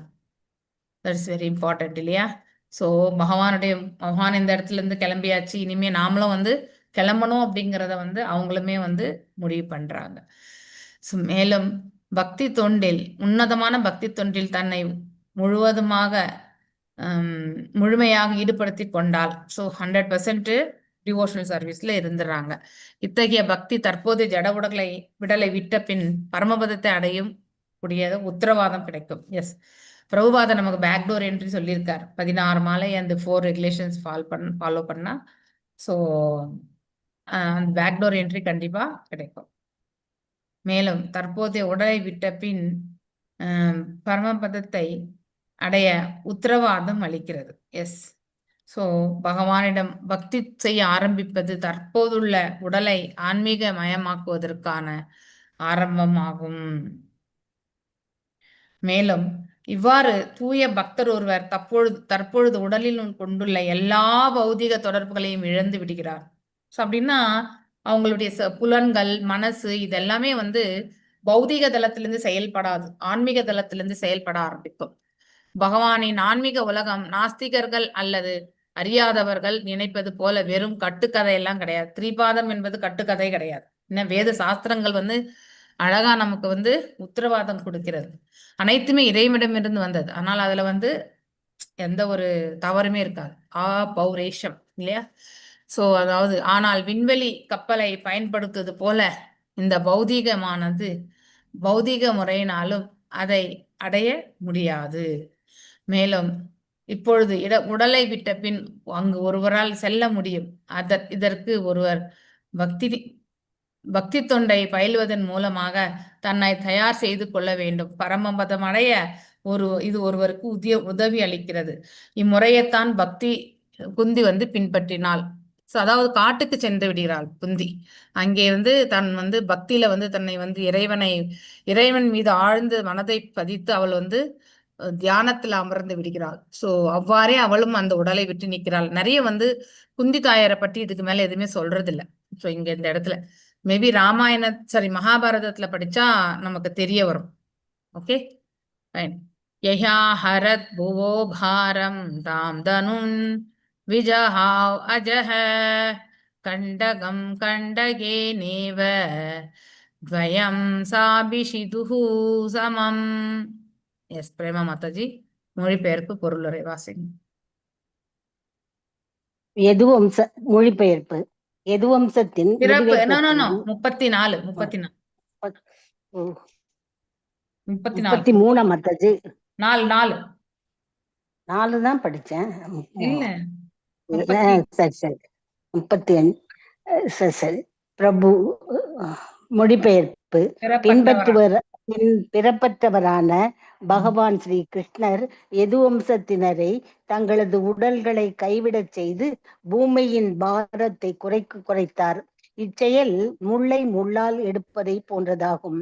தட்ஸ் வெரி இம்பார்ட்டன்ட் இல்லையா? ஸோ பகவான் இந்த இடத்துல இருந்து கிளம்பியாச்சு, இனிமே நாமளும் கிளம்பணும் அப்படிங்கிறத அவங்களுமே முடிவு பண்றாங்க. ஸோ மேலும் பக்தி தொண்டில் உன்னதமான பக்தி தொண்டில் தன்னை முழுமையாக ஈடுபடுத்தி கொண்டாள். ஸோ 100% டிவோஷனல் சர்வீஸ்ல இருந்துடுறாங்க. இத்தகைய பக்தி தற்போது ஜட விடலை விட்ட பின் பரமபதத்தை அடையும் கூடிய உத்தரவாதம் கிடைக்கும். எஸ், பிரபுபாத நமக்கு பேக்டோர் என்ட்ரி சொல்லியிருக்கார். 16 மாலை அந்த 4 ரெகுலேஷன்ஸ் ஃபாலோ பண்ணா ஸோ அந்த பேக்டோர் என்ட்ரி கண்டிப்பா கிடைக்கும். மேலும் தற்போதைய உடலை விட்ட பின் பரமபதத்தை அடைய உத்தரவாதம் அளிக்கிறது. எஸ். ஸோ பகவானிடம் பக்தி செய்ய ஆரம்பிப்பது தற்போதுள்ள உடலை ஆன்மீக மயமாக்குவதற்கான ஆரம்பமாகும். மேலும் இவ்வாறு தூய பக்தர் ஒருவர் தற்பொழுது உடலில் கொண்டுள்ள எல்லா பௌதிக தொடர்புகளையும் இழந்து விடுகிறார். ஸோ அப்படின்னா அவங்களுடைய புலன்கள், மனசு இதெல்லாமே பௌதிக தளத்திலிருந்து செயல்படாது, ஆன்மீக தளத்திலிருந்து செயல்பட ஆரம்பிக்கும். பகவானின் ஆன்மீக உலகம் நாஸ்திகர்கள் அல்லது அறியாதவர்கள் நினைப்பது போல வெறும் கட்டுக்கதையெல்லாம் கிடையாது. திரிபாதம் என்பது கட்டுக்கதை கிடையாது. இன்னும் வேத சாஸ்திரங்கள் அழகா நமக்கு உத்தரவாதம் கொடுக்கிறது. அனைத்துமே இறைவனிடமிருந்து வந்தது. ஆனால் அதுல எந்த ஒரு தவறுமே இருக்காது. பௌரேஷம் இல்லையா? சோ அதாவது ஆனால் விண்வெளி கப்பலை பயன்படுத்துவது போல இந்த பௌதீகமானது பௌதீக முறையினாலும் அதை அடைய முடியாது. மேலும் இப்பொழுது உடலை விட்ட பின் அங்கு ஒருவரால் செல்ல முடியும். இதற்கு ஒருவர் பக்தி தொண்டை பயில்வதன் மூலமாக தன்னை தயார் செய்து கொள்ள வேண்டும். பரமபதம் அடைய இது ஒருவருக்கு உதவி அளிக்கிறது. இம்முறையைத்தான் குந்தி பின்பற்றினாள். அதாவது காட்டுக்கு சென்று விடுகிறாள் குந்தி. அங்கே தன் பக்தியில தன்னை இறைவன் மீது ஆழ்ந்து மனதை பதித்து அவள் தியானத்துல அமர்ந்து விடுகிறாள். சோ அவ்வாறே அவளும் அந்த உடலை விட்டு நிற்கிறாள். நிறைய குந்தி தாயாரை பற்றி இதுக்கு மேல எதுவுமே சொல்றது இல்ல. சோ இங்க இந்த இடத்துல மேபி மகாபாரதத்துல படிச்சா நமக்கு தெரிய வரும். Okay fine. யஹா ஹரத் புவோ பாரம் தாம் தனுன் விஜஹாவ் அஜஹ கண்டகம் கண்டகே நேவ துவயம் சாபிஷிதுஹு சமம். எஸ் பிரேமா மாதாஜி, மொழிபெயர்ப்பு பொருளுரை வாசிங்க. மொழிபெயர்ப்பு. எதுவம்சத்தின் 34 மாதாஜி. 4 தான் படிச்சேன். சரி சரி 35. சரி. பிரபு மொழிபெயர்ப்பு. பிறப்பற்றவரான பகவான் ஸ்ரீ கிருஷ்ணர் எதுவம்சத்தினரை தங்களது உடல்களை கைவிடச் செய்து பூமியின் பாரத்தை குறைத்தார். இச்செயல் முள்ளை முள்ளால் எடுப்பதை போன்றதாகும்.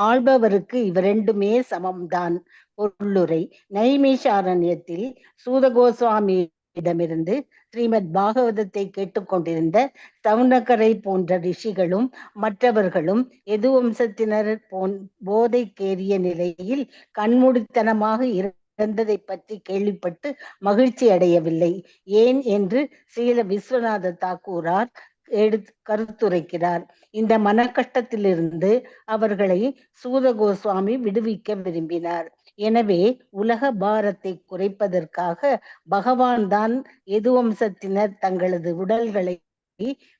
ஆள்பவருக்கு இவ்விரண்டுமே சமம்தான். பொருளுரை. நைமிஷாரண்யத்தில் சூத கோஸ்வாமியிடமிருந்து ஸ்ரீமத் பாகவதத்தை கேட்டுக்கொண்டிருந்த சவுனகரை போன்ற ரிஷிகளும் மற்றவர்களும் எதுவம்சத்தினர் போதைக்கேறிய நிலையில் கண்மூடித்தனமாக இறந்ததை பற்றி கேள்விப்பட்டு மகிழ்ச்சி அடையவில்லை. ஏன் என்று ஸ்ரீல விஸ்வநாத தாக்கூரார் கருத்துரைக்கிறார். இந்த மன கஷ்டத்திலிருந்து அவர்களை சூத கோஸ்வாமி விடுவிக்க விரும்பினார். எனவே உலக பாரத்தை குறைப்பதற்காக பகவான் தான் எதுவம்சத்தினர் தங்களது உடல்களை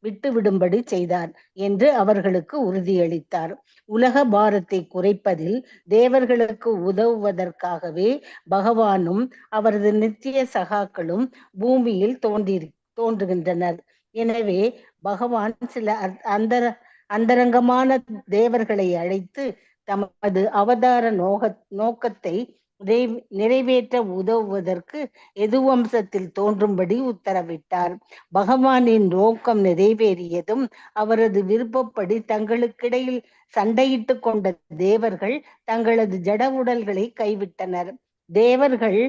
விட்டுவிடும்படி செய்தார் என்று அவர்களுக்கு உறுதியளித்தார். உலக பாரத்தை குறைப்பதில் தேவர்களுக்கு உதவுவதற்காகவே பகவானும் அவரது நித்திய சகாக்களும் பூமியில் தோன்றுகின்றனர். எனவே பகவான் சில அந்தரங்கமான தேவர்களை அழைத்து தமது அவதார நோக்கத்தை நிறைவேற்ற உதவுவதற்கு எதுவம்சத்தில் தோன்றும்படி உத்தரவிட்டார். பகவானின் நோக்கம் நிறைவேறியதும் அவரது விருப்பப்படி தங்களுக்கிடையில் சண்டையிட்டு கொண்ட தேவர்கள் தங்களது ஜட உடல்களை கைவிட்டனர். தேவர்கள்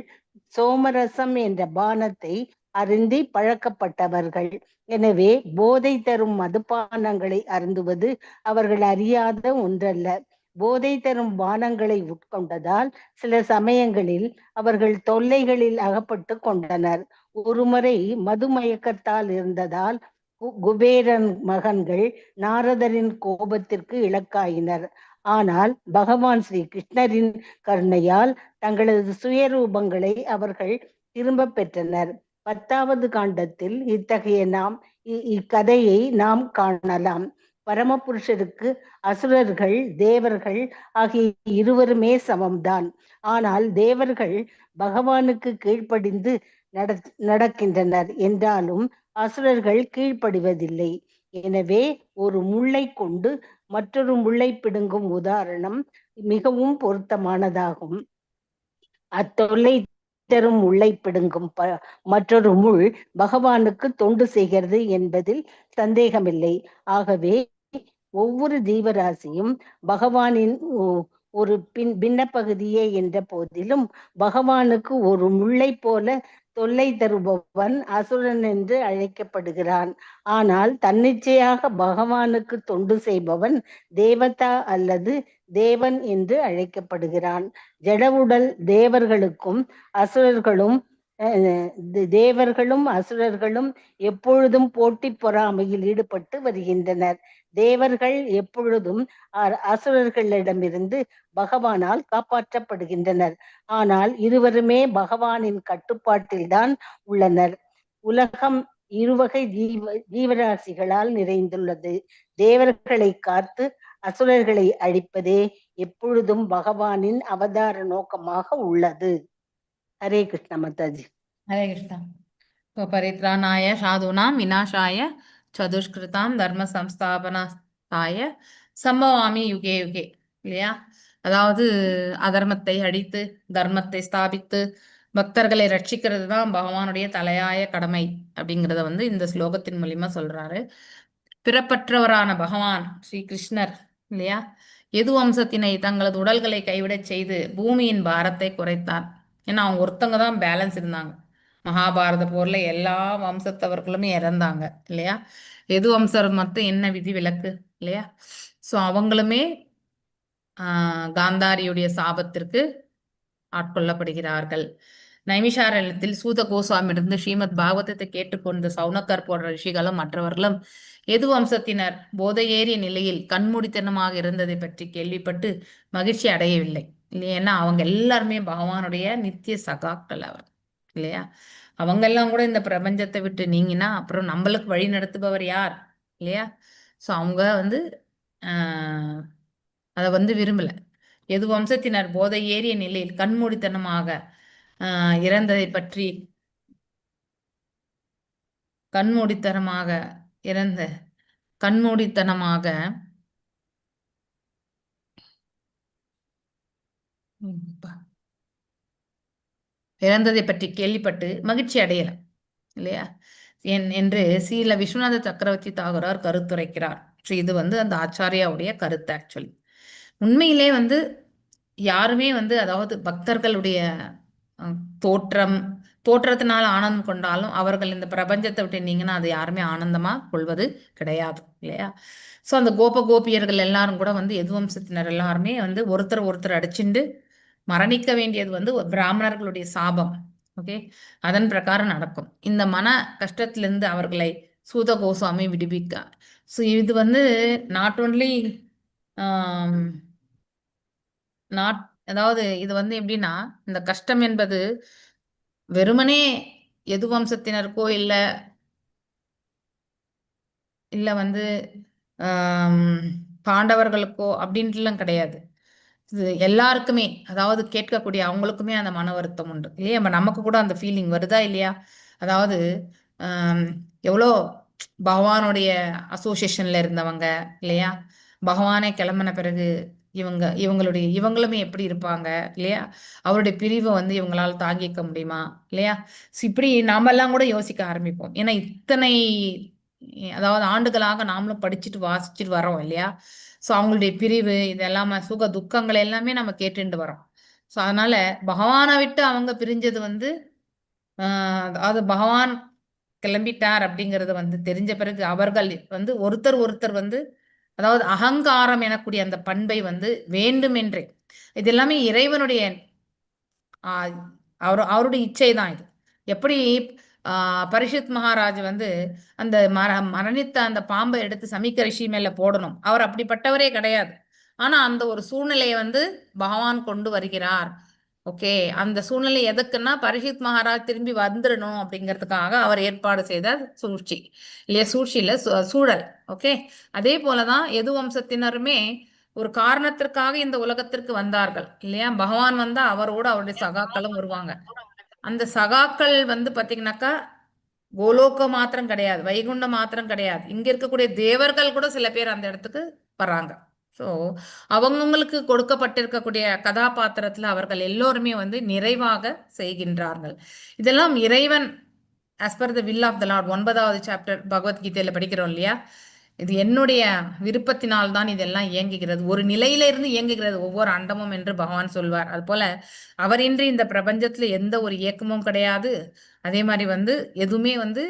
சோமரசம் என்ற பானத்தை அருந்தி பழக்கப்பட்டவர்கள். எனவே போதை தரும் மதுபானங்களை அருந்துவது அவர்கள் அறியாத ஒன்றல்ல. போதை தரும் பானங்களை உட்கொண்டதால் சில சமயங்களில் அவர்கள் தொல்லைகளில் அகப்பட்டு கொண்டனர். ஒருமுறை மதுமயக்கத்தால் இருந்ததால் குபேரன் மகன்கள் நாரதரின் கோபத்திற்கு இலக்காயினர். ஆனால் பகவான் ஸ்ரீ கிருஷ்ணரின் கருணையால் தங்களது சுயரூபங்களை அவர்கள் திரும்ப பெற்றனர். 10வது காண்டத்தில் இக்கதையை நாம் காணலாம். பரமபுருஷருக்கு அசுரர்கள் தேவர்கள் ஆகிய இருவருமே சமம்தான். ஆனால் தேவர்கள் பகவானுக்கு கீழ்ப்படிந்து நடக்கின்றனர் என்றாலும் அசுரர்கள் கீழ்ப்படிவதில்லை. எனவே ஒரு முள்ளை கொண்டு மற்றொரு முள்ளை பிடுங்கும் உதாரணம் மிகவும் பொருத்தமானதாகும். அத்தொல்லை தரும் முள்ளை பிடுங்கும் மற்றொரு முள் பகவானுக்கு தொண்டு செய்கிறது என்பதில் சந்தேகமில்லை. ஆகவே ஒவ்வொரு ஜீவராசியும் பகவானின் ஒரு பின்ன பகுதியே என்ற போதிலும் பகவானுக்கு ஒரு முள்ளை போல தொல்லை தருபவன் அசுரன் என்று அழைக்கப்படுகிறான். ஆனால் தன்னிச்சையாக பகவானுக்கு தொண்டு செய்பவன் தேவதா அல்லது தேவன் என்று அழைக்கப்படுகிறான். ஜடவுடல் தேவர்களும் அசுரர்களும் எப்பொழுதும் போட்டி பொறாமையில் ஈடுபட்டு வருகின்றனர். தேவர்கள் எப்பொழுதும் அசுரர்களிடமிருந்து பகவானால் காப்பாற்றப்படுகின்றனர். ஆனால் இருவருமே பகவானின் கட்டுப்பாட்டில்தான் உள்ளனர். உலகம் இருவகை ஜீவராசிகளால் நிறைந்துள்ளது. தேவர்களை காத்து அசுரர்களை அழிப்பதே எப்பொழுதும் பகவானின் அவதார நோக்கமாக உள்ளது. ஹரே கிருஷ்ண மாதாஜி. ஹரே கிருஷ்ணா. பரித்ராணாய சாதுனாம் விநாசாய சதுஷ்கிருதாம் தர்ம சம்ஸ்தாபனாய சம்பவாமி யுகே யுகே. இல்லையா? அதாவது அதர்மத்தை அழித்து தர்மத்தை ஸ்தாபித்து பக்தர்களை ரட்சிக்கிறது தான் பகவானுடைய தலையாய கடமை அப்படிங்கிறத வந்து இந்த ஸ்லோகத்தின் மூலியமா சொல்றாரு. பிறப்பற்றவரான பகவான் ஸ்ரீ கிருஷ்ணர் இல்லையா, எது வம்சத்தினை தங்களது உடல்களை கைவிடச் செய்து பூமியின் பாரத்தை குறைத்தார். ஏன்னா அவங்க ஒருத்தவங்க தான் பேலன்ஸ் இருந்தாங்க. மகாபாரத போர்ல எல்லா வம்சத்தவர்களுமே இறந்தாங்க இல்லையா. எது வம்சர் மட்டும் என்ன விதி விலக்கு இல்லையா. ஸோ அவங்களுமே காந்தாரியுடைய சாபத்திற்கு ஆட்கொள்ளப்படுகிறார்கள். நைமிஷாரண்யத்தில் சூத கோஸ்வாமியிலிருந்து ஸ்ரீமத் பாகவதத்தை கேட்டுக்கொண்ட சவுனக்கர் போன்ற ரிஷிகளும் மற்றவர்களும் எது வம்சத்தினர் போதையேறிய நிலையில் கண்மூடித்தனமாக இருந்ததை பற்றி கேள்விப்பட்டு மகிழ்ச்சி அடையவில்லை. இல்லையா? அவங்க எல்லாருமே பகவானுடைய நித்திய சகாக்கள் அவர் இல்லையா. அவங்கெல்லாம் கூட இந்த பிரபஞ்சத்தை விட்டு நீங்கினா அப்புறம் நம்மளுக்கு வழி நடத்துபவர் யார் இல்லையா. ஸோ அவங்க வந்து அதை வந்து விரும்பல. எது வம்சத்தினர் போதை ஏறிய நிலையில் கண்மூடித்தனமாக இறந்ததை பற்றி கண்மூடித்தனமாக இறந்ததை பற்றி கேள்விப்பட்டு மகிழ்ச்சி அடையலாம் இல்லையா என்று ஸ்ரீல விஸ்வநாத சக்கரவர்த்தி தாகூரார் கருத்துரைக்கிறார். இது வந்து அந்த ஆச்சாரியாவுடைய கருத்து. ஆக்சுவலி உண்மையிலே வந்து யாருமே வந்து அதாவது பக்தர்களுடைய தோற்றத்தினால ஆனந்தம் கொண்டாலும் அவர்கள் இந்த பிரபஞ்சத்தை விட்டு நீங்கன்னா அது யாருமே ஆனந்தமா கொள்வது கிடையாது இல்லையா. ஸோ அந்த கோபியர்கள் எல்லாரும் கூட வந்து எது வம்சத்தினர் எல்லாருமே வந்து ஒருத்தர் அடிச்சுண்டு மரணிக்க வேண்டியது வந்து பிராமணர்களுடைய சாபம். ஓகே, அதன் பிரகாரம் நடக்கும். இந்த மன கஷ்டத்திலிருந்து அவர்களை சூத கோஸ்வாமி விடுவிக்க. ஸோ இது வந்து நாட் ஓன்லி அதாவது இது வந்து எப்படின்னா இந்த கஷ்டம் என்பது வெறுமனே எது வம்சத்தினருக்கோ இல்ல வந்து பாண்டவர்களுக்கோ அப்படின்ட்டுலாம் கிடையாது. இது எல்லாருக்குமே, அதாவது கேட்கக்கூடிய அவங்களுக்குமே அந்த மன வருத்தம் உண்டு இல்லையா. நமக்கு கூட அந்த ஃபீலிங் வருதா இல்லையா. அதாவது எவ்வளோ பகவானுடைய அசோசியேஷன்ல இருந்தவங்க இல்லையா, பகவானே கிளம்பின பிறகு இவங்களுமே எப்படி இருப்பாங்க இல்லையா. அவருடைய பிரிவை வந்து இவங்களால தாங்கிக்க முடியுமா இல்லையா. இப்படி நாமெல்லாம் கூட யோசிக்க ஆரம்பிப்போம். ஏன்னா இத்தனை அதாவது ஆண்டுகளாக நாமளும் படிச்சுட்டு வாசிச்சுட்டு வரோம் இல்லையா. ஸோ அவங்களுடைய பிரிவு இதெல்லாம சுக துக்கங்கள் எல்லாமே நம்ம கேட்டுட்டு வரோம். ஸோ அதனால பகவானை விட்டு அவங்க பிரிஞ்சது வந்து அதாவது பகவான் கிளம்பிட்டார் அப்படிங்கறது வந்து தெரிஞ்ச பிறகு அவர்கள் வந்து ஒருத்தர் வந்து அதாவது அகங்காரம் எனக்கூடிய அந்த பண்பை வந்து வேண்டுமென்றே, இது எல்லாமே இறைவனுடைய அவருடைய இச்சை தான். இது எப்படி பரிஷத் மகாராஜ் வந்து அந்த மரணித்த அந்த பாம்பை எடுத்து சமிக்க ரிஷி மேல போடணும், அவர் அப்படிப்பட்டவரே கிடையாது. ஆனா அந்த ஒரு சூழ்நிலையை வந்து பகவான் கொண்டு வருகிறார். ஓகே, அந்த சூழ்நிலை எதுக்குன்னா பரிஷித் மகாராஜ் திரும்பி வந்துடணும் அப்படிங்கிறதுக்காக அவர் ஏற்பாடு செய்த சூழ்ச்சி இல்லையா. சூழ்ச்சி இல்ல, சூழல். ஓகே, அதே போலதான் எது வம்சத்தினருமே ஒரு காரணத்திற்காக இந்த உலகத்திற்கு வந்தார்கள் இல்லையா. பகவான் வந்தா அவரோட அவருடைய சகாக்களும் வருவாங்க. அந்த சகாக்கள் வந்து பாத்தீங்கன்னாக்கா கோலோகம் மாத்திரம் கிடையாது, வைகுண்டம் மாத்திரம் கிடையாது, இங்க இருக்கக்கூடிய தேவர்கள் கூட சில பேர் அந்த இடத்துக்கு வர்றாங்க ஸோ அவங்கவுங்களுக்கு கொடுக்கப்பட்டிருக்கக்கூடிய கதாபாத்திரத்துல அவர்கள் எல்லோருமே வந்து நிறைவாக செய்கின்றார்கள். இதெல்லாம் இறைவன் as per the will of the Lord 9வது சாப்டர் பகவத்கீதையில படிக்கிறோம் இல்லையா? இது என்னுடைய விருப்பத்தினால் தான் இதெல்லாம் இயங்குகிறது, ஒரு நிலையில இருந்து இயங்குகிறது ஒவ்வொரு அண்டமும் என்று பகவான் சொல்வார். அது போல அவரின்றி இந்த பிரபஞ்சத்துல எந்த ஒரு இயக்கமும் கிடையாது. அதே மாதிரி வந்து எதுவுமே வந்து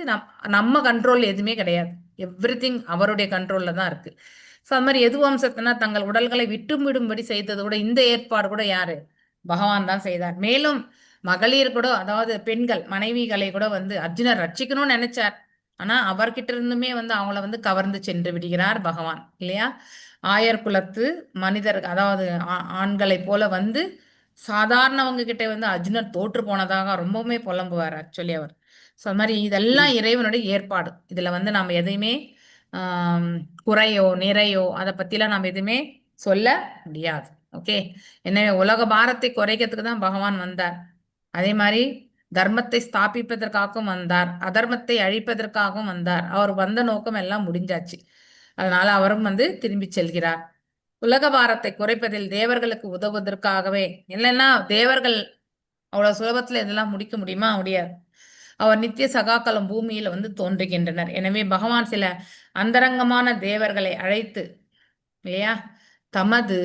நம்ம கண்ட்ரோல் எதுவுமே கிடையாது. எவ்ரிதிங் அவருடைய கண்ட்ரோல்ல தான் இருக்கு. ஸோ அது மாதிரி எது வம்சத்தினர் தங்கள் உடல்களை விடும்படி செய்தது கூட இந்த ஏற்பாடு கூட யாரு? பகவான் தான் செய்தார். மேலும் மகளிர் கூட, அதாவது பெண்கள் மனைவிகளை கூட வந்து அர்ஜுனர் ரட்சிக்கணும்னு நினைச்சார். ஆனா அவர்கிட்ட இருந்துமே வந்து அவங்கள வந்து கவர்ந்து சென்று விடுகிறார் பகவான் இல்லையா? ஆயர் குலத்து மனிதர், அதாவது ஆண்களை போல வந்து சாதாரணவங்க கிட்ட வந்து அர்ஜுனர் தோற்று போனதாக ரொம்பவுமே புலம்புவார் ஆக்சுவலி அவர். ஸோ அது மாதிரி இதெல்லாம் இறைவனுடைய ஏற்பாடு. இதுல வந்து நம்ம எதையுமே குறையோ நிறையோ அதை பத்திலாம் நம்ம எதுவுமே சொல்ல முடியாது. ஓகே, எனவே உலக பாரத்தை குறைக்கிறதுக்கு தான் பகவான் வந்தார். அதே மாதிரி தர்மத்தை ஸ்தாபிப்பதற்காகவும் வந்தார், அதர்மத்தை அழிப்பதற்காகவும் வந்தார். அவர் வந்த நோக்கம் எல்லாம் முடிஞ்சாச்சு. அதனால அவரும் வந்து திரும்பி செல்கிறார். உலக பாரத்தை குறைப்பதில் தேவர்களுக்கு உதவுவதற்காகவே. இல்லைன்னா தேவர்கள் அவ்வளவு சுலபத்துல இதெல்லாம் முடிக்க முடியுமா? முடியாது. அவர் நித்திய சகாக்களும் பூமியில வந்து தோன்றுகின்றனர். எனவே பகவான் சில அந்தரங்கமான தேவர்களை அழைத்து இல்லையா தமது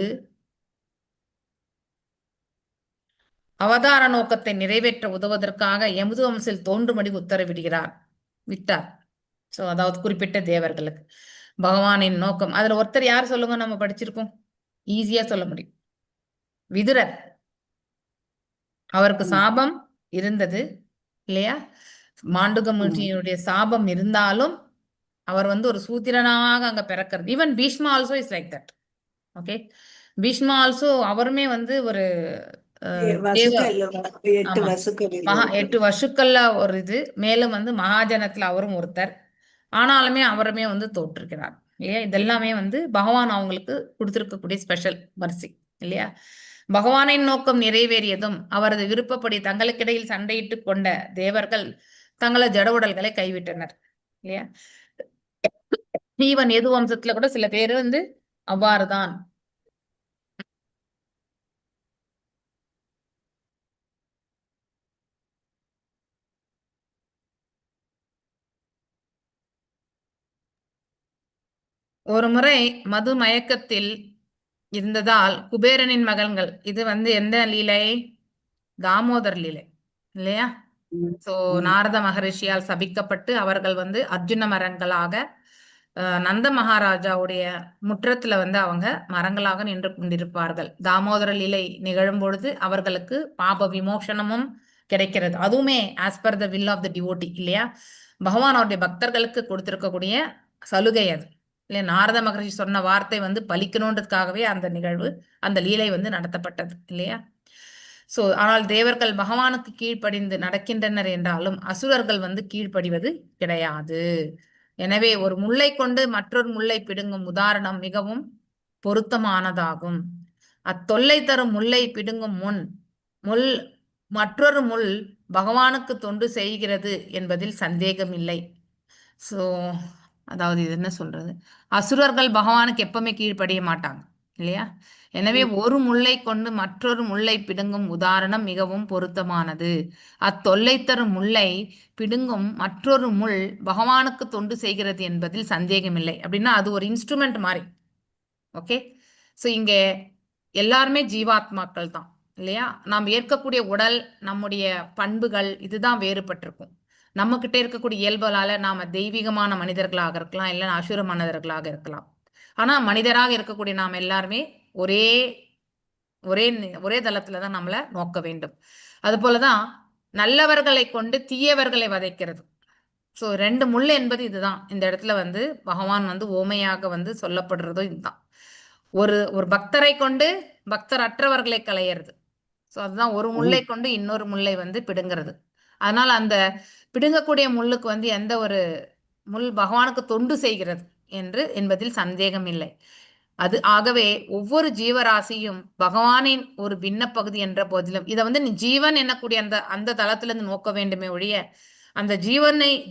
அவதார நோக்கத்தை நிறைவேற்ற உதவுவதற்காக யமுது வம்சில் தோன்றும்படி உத்தரவிடுகிறார் விட்டார். சோ அதாவது குறிப்பிட்ட தேவர்களுக்கு பகவானின் நோக்கம். அதுல ஒருத்தர் யார் சொல்லுங்க, நம்ம படிச்சிருக்கோம், ஈஸியா சொல்ல முடியும். விதுரர். அவருக்கு சாபம் இருந்தது இல்லையா? மாண்டுக முனியினுடைய சாபம் இருந்தாலும் அவர் வந்து ஒரு சூத்திரனாக அங்க பிறக்கிறது. Even Bhishma also is like that. Okay, Bhishma also அவருமே வந்து ஒரு 8 வருஷக்கல்ல ஒரு இது. மேலும் வந்து மகாஜனத்துல அவரும் ஒருத்தர். ஆனாலுமே அவருமே வந்து தோற்றிருக்கிறார் இல்லையா? இதெல்லாமே வந்து பகவான் அவங்களுக்கு கொடுத்திருக்கக்கூடிய ஸ்பெஷல் மர்சி இல்லையா? பகவானின் நோக்கம் நிறைவேறியதும் அவரது விருப்பப்படி தங்களுக்கிடையில் சண்டையிட்டு கொண்ட தேவர்கள் தங்களது ஜட உடல்களை கைவிட்டனர் இல்லையா? ஈவன் எது வம்சத்துல கூட சில பேர் வந்து அவ்வாறுதான். ஒரு முறை மது மயக்கத்தில் இருந்ததால் குபேரனின் மகன்கள், இது வந்து எந்த லீலை? தாமோதர் லீலை இல்லையா? சோ நாரத மகரிஷியால் சபிக்கப்பட்டு அவர்கள் வந்து அர்ஜுன மரங்களாக நந்த மகாராஜாவுடைய முற்றத்துல வந்து அவங்க மரங்களாக நின்று கொண்டிருப்பார்கள். தாமோதர லீலை நிகழும் பொழுது அவர்களுக்கு பாப விமோசனமும் கிடைக்கிறது. அதுவுமே as per the will of the devotee இல்லையா? பகவான் அவருடைய பக்தர்களுக்கு கொடுத்திருக்கக்கூடிய சலுகை அது இல்லையா? நாரத மகரிஷி சொன்ன வார்த்தை வந்து பலிக்கணுன்றதுக்காகவே அந்த நிகழ்வு, அந்த லீலை வந்து நடத்தப்பட்டது இல்லையா? சோ ஆனால் தேவர்கள் பகவானுக்கு கீழ்ப்படிந்து நடக்கின்றனர் என்றாலும் அசுரர்கள் வந்து கீழ்ப்படிவது கிடையாது. எனவே ஒரு முல்லை கொண்டு மற்றொரு முல்லை பிடுங்கும் உதாரணம் மிகவும் பொருத்தமானதாகும். அத்தொல்லை தரும் முல்லை பிடுங்கும் முள் மற்றொரு முள் பகவானுக்கு தொண்டு செய்கிறது என்பதில் சந்தேகம் இல்லை. சோ அதாவது இது என்ன சொல்றது, அசுரர்கள் பகவானுக்கு எப்பவுமே கீழ்ப்படிய மாட்டாங்க இல்லையா? எனவே ஒரு முல்லை கொண்டு மற்றொரு முல்லை பிடுங்கும் உதாரணம் மிகவும் பொருத்தமானது. அத்தொல்லை தரும் முல்லை பிடுங்கும் மற்றொரு முள் பகவானுக்கு தொண்டு செய்கிறது என்பதில் சந்தேகமில்லை. அப்படின்னா அது ஒரு இன்ஸ்ட்ருமெண்ட் மாதிரி. ஓகே, ஸோ இங்க எல்லாருமே ஜீவாத்மாக்கள் தான் இல்லையா? நாம் ஏற்கக்கூடிய உடல், நம்முடைய பண்புகள் இதுதான் வேறுபட்டிருக்கும். நம்ம கிட்ட இருக்கக்கூடிய இயல்புகளால நாம தெய்வீகமான மனிதர்களாக இருக்கலாம், இல்லை அசுர மனிதர்களாக இருக்கலாம். ஆனா மனிதராக இருக்கக்கூடிய நாம் எல்லாருமே ஒரே ஒரே ஒரே தளத்துல தான் நம்மளை நோக்க வேண்டும். அது போலதான் நல்லவர்களை கொண்டு தீயவர்களை வதைக்கிறது. ஸோ 2 முள் என்பது இதுதான். இந்த இடத்துல வந்து பகவான் வந்து ஓமையாக வந்து சொல்லப்படுறதும் இதுதான். ஒரு பக்தரை கொண்டு பக்தர் அற்றவர்களை களையிறது. ஸோ அதுதான் ஒரு முல்லை கொண்டு இன்னொரு முல்லை வந்து பிடுங்கிறது. அதனால அந்த பிடுங்கக்கூடிய முள்ளுக்கு வந்து எந்த ஒரு முள் பகவானுக்கு தொண்டு செய்கிறது என்பதில் சந்தேகம் இல்லை. அது ஆகவே ஒவ்வொரு ஜீவராசியும் பகவானின் ஒரு பின்ன பகுதி என்ற போதிலும் இதை வந்து நீ ஜீவன் என்னக்கூடிய அந்த தளத்துல இருந்து நோக்க வேண்டுமே ஒழிய அந்த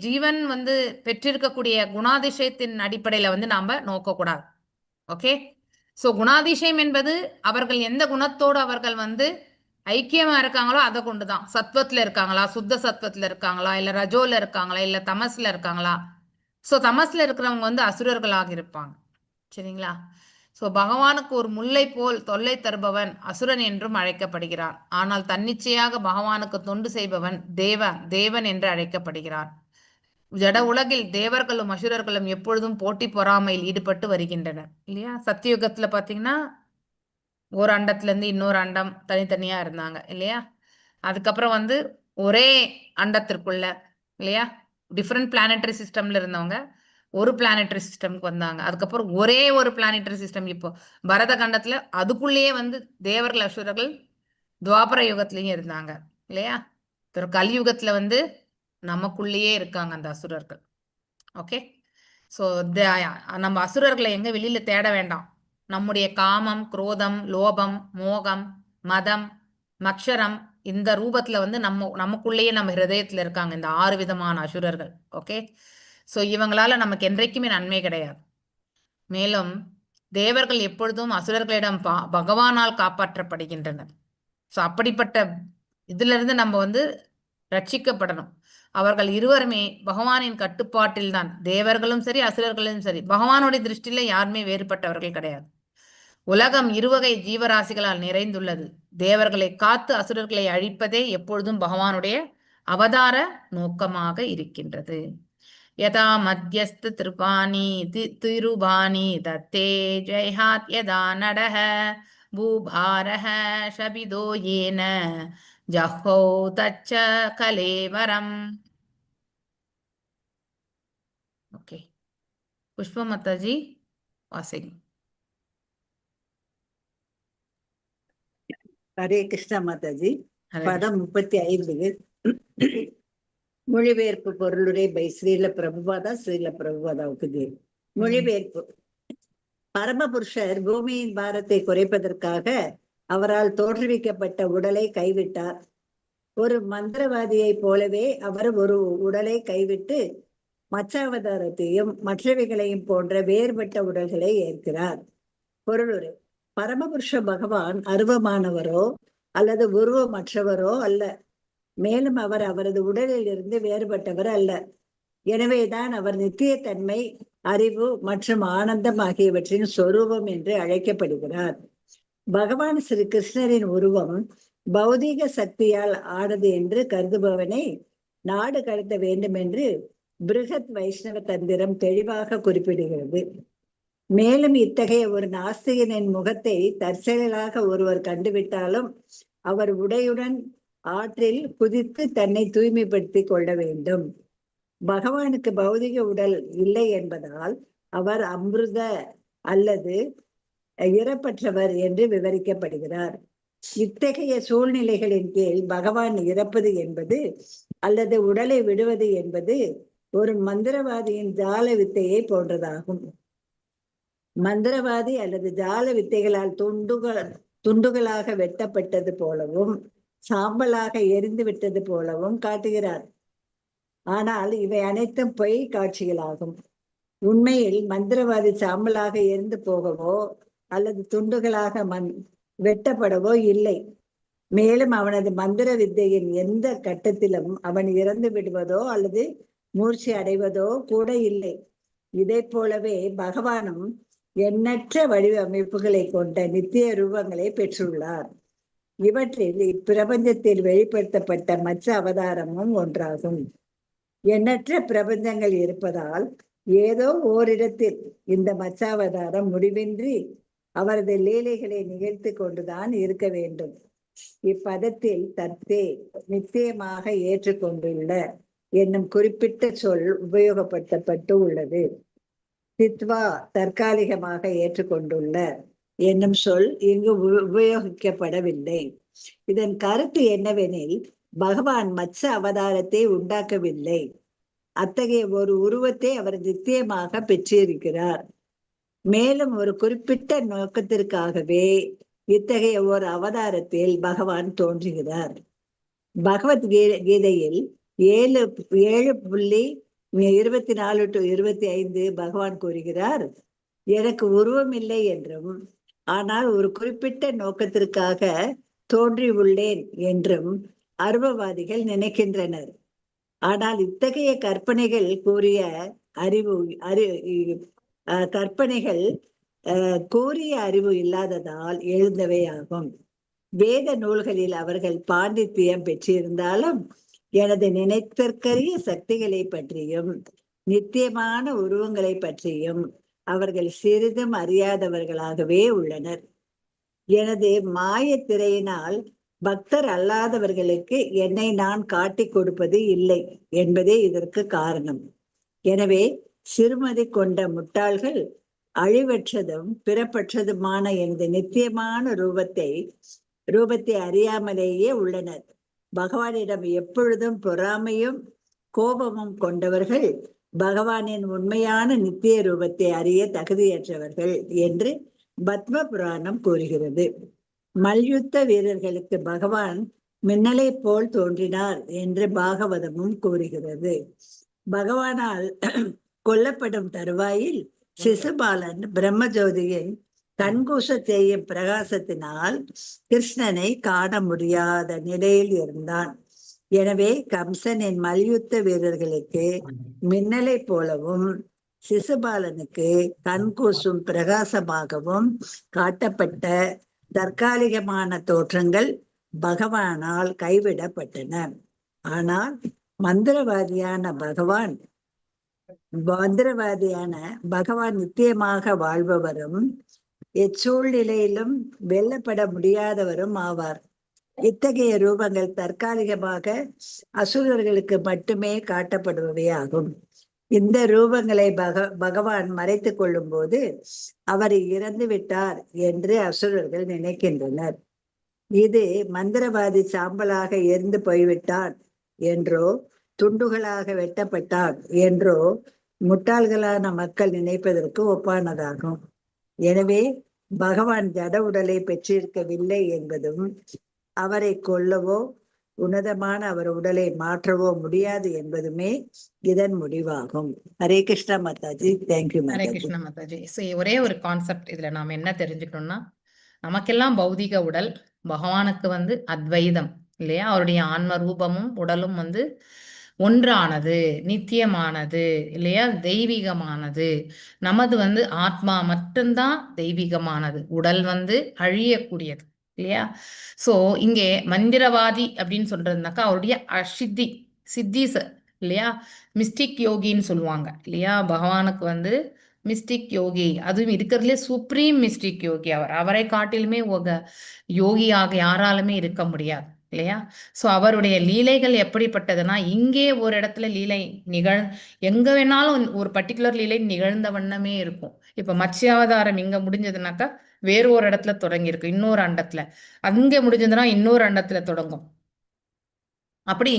ஜீவன் வந்து பெற்றிருக்கக்கூடிய குணாதிசயத்தின் அடிப்படையில வந்து நாம நோக்க கூடாது. ஓகே, ஸோ குணாதிசயம் என்பது அவர்கள் எந்த குணத்தோடு அவர்கள் வந்து ஐக்கியமா இருக்காங்களோ அதை கொண்டுதான். சத்வத்துல இருக்காங்களா, சுத்த சத்வத்துல இருக்காங்களா, இல்ல ரஜோல இருக்காங்களா, இல்ல தமஸ்ல இருக்காங்களா. ஸோ தமஸ்ல இருக்கிறவங்க வந்து அசுரர்களாக இருப்பாங்க. சரிங்களா? ஸோ பகவானுக்கு ஒரு முல்லை போல் தொல்லை தருபவன் அசுரன் என்றும் அழைக்கப்படுகிறான். ஆனால் தன்னிச்சையாக பகவானுக்கு தொண்டு செய்பவன் தேவன் என்று அழைக்கப்படுகிறான். ஜட உலகில் தேவர்களும் அசுரர்களும் எப்பொழுதும் போட்டி பொறாமையில் ஈடுபட்டு வருகின்றனர் இல்லையா? சத்தியுகத்துல பாத்தீங்கன்னா ஒரு அண்டத்துல இருந்து இன்னொரு அண்டம் தனித்தனியா இருந்தாங்க இல்லையா? அதுக்கப்புறம் வந்து ஒரே அண்டத்திற்குள்ள இல்லையா டிஃப்ரெண்ட் பிளானட்டரி சிஸ்டம்ல இருந்தவங்க ஒரு பிளானட்டரி சிஸ்டம்க்கு வந்தாங்க. அதுக்கப்புறம் ஒரே ஒரு பிளானட்டரி சிஸ்டம் இப்போ பரத கண்டத்துல அதுக்குள்ளேயே வந்து தேவர்கள் அசுரர்கள் துவாபர யுகத்திலயும் இருந்தாங்க இல்லையா? கலியுகத்துல வந்து நமக்குள்ளேயே இருக்காங்க அந்த அசுரர்கள். ஓகே, ஸோ நம்ம அசுரர்களை எங்க வெளியில தேட வேண்டாம். நம்முடைய காமம், குரோதம், லோபம், மோகம், மதம், மக்ஷரம் இந்த ரூபத்துல வந்து நமக்குள்ளேயே நம்ம ஹிருதயத்துல இருக்காங்க இந்த 6 விதமான அசுரர்கள். ஓகே, ஸோ இவங்களால நமக்கு என்றைக்குமே நன்மை கிடையாது. மேலும் தேவர்கள் எப்பொழுதும் அசுரர்களிடம் பகவானால் காப்பாற்றப்படுகின்றனர். ஸோ அப்படிப்பட்ட இதுல இருந்து நம்ம வந்து ரட்சிக்கப்படணும். அவர்கள் இருவருமே பகவானின் கட்டுப்பாட்டில் தான். தேவர்களும் சரி அசுரர்களும் சரி பகவானுடைய திருஷ்டியில யாருமே வேறுபட்டவர்கள் கிடையாது. உலகம் இருவகை ஜீவராசிகளால் நிறைந்துள்ளது. தேவர்களை காத்து அசுரர்களை அழிப்பதே எப்பொழுதும் பகவானுடைய அவதார நோக்கமாக இருக்கின்றது. யதா மத்தியஸ்த திருபாணி திருபாணி தத்தே ஜெய்ஹாத் யதா நடஹ பூபாரஹ ஷபிதோ ஏன ஜஹோ தச்ச கலேவரம். ஓகே, புஷ்ப மாதாஜி வாசிங். ஹரே கிருஷ்ணா மாதாஜி. பதம் 35 மொழிபெயர்ப்பு பொருளுரை பை ஸ்ரீல பிரபுபாதாவுக்கு மொழிபெயர்ப்பு. பரமபுருஷர் பூமியின் பாரத்தை குறைப்பதற்காக அவரால் தோற்றுவிக்கப்பட்ட உடலை கைவிட்டார். ஒரு மந்திரவாதியை போலவே அவர் ஒரு உடலை கைவிட்டு மச்சாவதாரத்தையும் மற்றவைகளையும் போன்ற வேறுபட்ட உடல்களை ஏற்கிறார். பொருளுரை. பரமபுருஷ பகவான் அருவமானவரோ அல்லது உருவமற்றவரோ அல்ல. மேலும் அவர் அவரது உடலில் இருந்து வேறுபட்டவர் அல்ல. எனவேதான் அவர் நித்தியத்தன்மை, அறிவு மற்றும் ஆனந்தம் ஆகியவற்றின் சொரூபம் என்று அழைக்கப்படுகிறார். பகவான் ஸ்ரீ கிருஷ்ணரின் உருவம் பௌதீக சக்தியால் ஆனது என்று கருதுபவனை நாடு கடத்த வேண்டும் என்று பிருகத் வைஷ்ணவ தந்திரம் தெளிவாக குறிப்பிடுகிறது. மேலும் இத்தகைய ஒரு நாஸ்திகனின் முகத்தை தற்செயலாக ஒருவர் கண்டுவிட்டாலும் அவர் உடையுடன் ஆற்றில் குதித்து தன்னை தூய்மைப்படுத்தி கொள்ள வேண்டும். பகவானுக்கு பௌதிக உடல் இல்லை என்பதால் அவர் அமிர்த அல்லது இறப்பற்றவர் என்று விவரிக்கப்படுகிறார். இத்தகைய சூழ்நிலைகளின் கீழ் பகவான் இறப்பது என்பது அல்லது உடலை விடுவது என்பது ஒரு மந்திரவாதியின் ஜால வித்தையை போன்றதாகும். மந்திரவாதி அல்லது ஜால வித்தைகளால் துண்டுகளாக வெட்டப்பட்டது போலவும் சாம்பலாக எரிந்து விட்டது போலவும் காட்டுகிறார். ஆனால் இவை அனைத்தும் பொய் காட்சிகளாகும். உண்மையில் மந்திரவாதி சாம்பலாக எரிந்து போகவோ அல்லது துண்டுகளாக வெட்டப்படவோ இல்லை. மேலும் அவனது மந்திர வித்தையின் எந்த கட்டத்திலும் அவன் இறந்து விடுவதோ அல்லது மூர்ச்சி அடைவதோ கூட இல்லை. இதை போலவே பகவானும் எண்ணற்ற வடிவமைப்புகளை கொண்ட நித்திய ரூபங்களை பெற்றுள்ளார். இவற்றில் இப்பிரபஞ்சத்தில் வெளிப்படுத்தப்பட்ட மற்ற அவதாரமும் ஒன்றாகும். எண்ணற்ற பிரபஞ்சங்கள் இருப்பதால் ஏதோ ஓரிடத்தில் இந்த மச்சாவதாரம் முடிவின்றி அவரது லீலைகளை நிகழ்த்தி கொண்டுதான் இருக்க வேண்டும். இப்பதத்தில் தத்தே நிச்சயமாக ஏற்றுக்கொண்டுள்ள என்னும் குறிப்பிட்ட சொல் உபயோகப்படுத்தப்பட்டு உள்ளது. சித்வா தற்காலிகமாக ஏற்றுக்கொண்டுள்ள என்னும் சொல் இங்கு உபயோகிக்கப்படவில்லை. இதன் கருத்து என்னவெனில், பகவான் மச்ச அவதாரத்தை உண்டாக்கவில்லை. அத்தகைய ஒரு உருவத்தை அவர் நித்தியமாக பெற்றிருக்கிறார். மேலும் ஒரு குறிப்பிட்ட நோக்கத்திற்காகவே இத்தகைய ஒரு அவதாரத்தில் பகவான் தோன்றுகிறார். பகவத்கீதையில் 7.24-25 பகவான் கூறுகிறார், எனக்கு உருவம் இல்லை என்றும் ஆனால் ஒரு குறிப்பிட்ட நோக்கத்திற்காக தோன்றியுள்ளேன் என்றும் அருவவாதிகள் நினைக்கின்றனர். ஆனால் இத்தகைய கற்பனைகள் கூறிய கற்பனைகள் கூறிய அறிவு இல்லாததால் எழுந்தவையாகும். வேத நூல்களில் அவர்கள் பாண்டித்தியம் பெற்றிருந்தாலும் எனது நினைத்தற்கரிய சக்திகளை பற்றியும் நித்தியமான உருவங்களை பற்றியும் அவர்கள் சிறிதும் அறியாதவர்களாகவே உள்ளனர். எனது மாய திரையினால் பக்தர் அல்லாதவர்களுக்கு என்னை நான் காட்டிக் கொடுப்பது இல்லை என்பதே இதற்கு காரணம். எனவே சிறுமதி கொண்ட முட்டாள்கள் அழிவற்றதும் பிறப்பற்றதுமான எனது நித்தியமான ரூபத்தை அறியாமலேயே உள்ளனர். பகவானிடம் எப்பொழுதும் பொறாமையும் கோபமும் கொண்டவர்கள் பகவானின் உண்மையான நித்திய ரூபத்தை அறிய தகுதியற்றவர்கள் என்று பத்ம புராணம் கூறுகிறது. மல்யுத்த வீரர்களுக்கு பகவான் மின்னலை போல் தோன்றினார் என்று பாகவதமும் கூறுகிறது. பகவானால் கொல்லப்படும் தருவாயில் சிசுபாலன் பிரம்மஜோதியின் கண்கூச தேயும் பிரகாசத்தினால் கிருஷ்ணனை காண முடியாத நிலையில் இருந்தான். எனவே கம்சனின் மல்யுத்த வீரர்களுக்கு மின்னலை போலவும் சிசுபாலனுக்கு கண்கூசும் பிரகாசமாகவும் காட்டப்பட்ட தற்காலிகமான தோற்றங்கள் பகவானால் கைவிடப்பட்டன. ஆனால் மந்திரவாதியான பகவான் நித்தியமாக வாழ்பவரும் எச்சூழ்நிலையிலும் வெல்லப்பட முடியாதவரும் ஆவார். இத்தகைய ரூபங்கள் தற்காலிகமாக அசுரர்களுக்கு மட்டுமே காட்டப்படுபவை ஆகும். இந்த ரூபங்களை பகவான் மறைத்துக் கொள்ளும் போது அவர் இறந்து விட்டார் என்று அசுரர்கள் நினைக்கின்றனர். இது மந்திரவாதி சாம்பலாக எரிந்து போய்விட்டான் என்றோ துண்டுகளாக வெட்டப்பட்டான் என்றோ முட்டாள்களான மக்கள் நினைப்பதற்கு ஒப்பானதாகும். எனவே பகவான் ஜட உடலை பெற்றிருக்கவில்லை என்பதும் அவரை கொல்லவோ உன்னதமான அவர் உடலை மாற்றவோ முடியாது என்பதுமே இதன் முடிவாகும். ஹரே கிருஷ்ணா மாதாஜி. தேங்க்யூ. ஹரே கிருஷ்ணா மாதாஜி. ஒரே ஒரு கான்செப்ட் இதுல நாம என்ன தெரிஞ்சுக்கணும்னா, நமக்கெல்லாம் பௌதிக உடல், பகவானுக்கு அத்வைதம் இல்லையா? அவருடைய ஆன்ம ரூபமும் உடலும் ஒன்றானது, நித்தியமானது இல்லையா? தெய்வீகமானது. நமது ஆத்மா மட்டும்தான் தெய்வீகமானது. உடல் அழியக்கூடியது இல்லையா? சோ இங்கே மந்திரவாதி அப்படின்னு சொல்றதுனாக்கா அவருடைய சித்திஸ் இல்லையா? மிஸ்டிக் யோகின்னு சொல்லுவாங்க இல்லையா? பகவானுக்கு மிஸ்டிக் யோகி, அதுவும் இருக்கிறதுலே சுப்ரீம் மிஸ்டிக் யோகி. அவரை காட்டிலுமே யோகியாக யாராலுமே இருக்க முடியாது இல்லையா? சோ அவருடைய லீலைகள் எப்படிப்பட்டதுன்னா, இங்கே ஒரு இடத்துல லீலை எங்க வேணாலும் ஒரு பர்டிகுலர் லீலை நிகழ்ந்த வண்ணமே இருக்கும். இப்ப மத்ஸ்யாவதாரம் இங்க முடிஞ்சதுனாக்கா வேறு ஒரு இடத்துல தொடங்கி இருக்கு, இன்னொரு அண்டத்துல. அங்க முடிஞ்சதுன்னா இன்னொரு அண்டத்துல தொடங்கும். அப்படி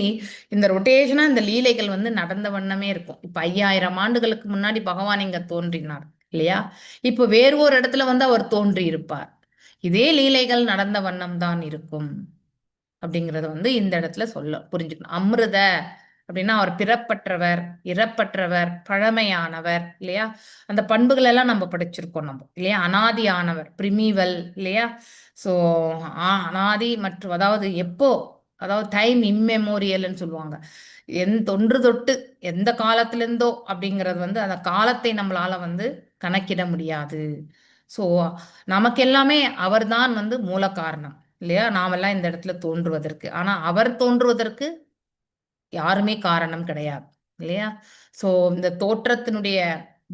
இந்த ரொட்டேஷனா இந்த லீலைகள் நடந்த வண்ணமே இருக்கும். இப்ப 5000 ஆண்டுகளுக்கு முன்னாடி பகவான் இங்க தோன்றினார் இல்லையா? இப்ப வேறு ஒரு இடத்துல அவர் தோன்றி இருப்பார். இதே லீலைகள் நடந்த வண்ணம் தான் இருக்கும் அப்படிங்கறத இந்த இடத்துல புரிஞ்சுக்கணும். அமிர்த அப்படின்னா அவர் பிறப்பற்றவர், இறப்பற்றவர், பழமையானவர் இல்லையா? அந்த பண்புகள் எல்லாம் நம்ம படிச்சிருக்கோம் நம்ம இல்லையா? அனாதியானவர், பிரிமிவல் இல்லையா? சோ அனாதி மற்றும் அதாவது டைம் இம்மெமோரியல்னு சொல்லுவாங்க. தொன்று தொட்டு எந்த காலத்துல இருந்தோ அப்படிங்கிறது அந்த காலத்தை நம்மளால கணக்கிட முடியாது. சோ நமக்கு எல்லாமே அவர்தான் மூல காரணம் இல்லையா? நாமெல்லாம் இந்த இடத்துல தோன்றுவதற்கு. ஆனா அவர் தோன்றுவதற்கு யாருமே காரணம் கிடையாது இல்லையா? சோ இந்த தோற்றத்தினுடைய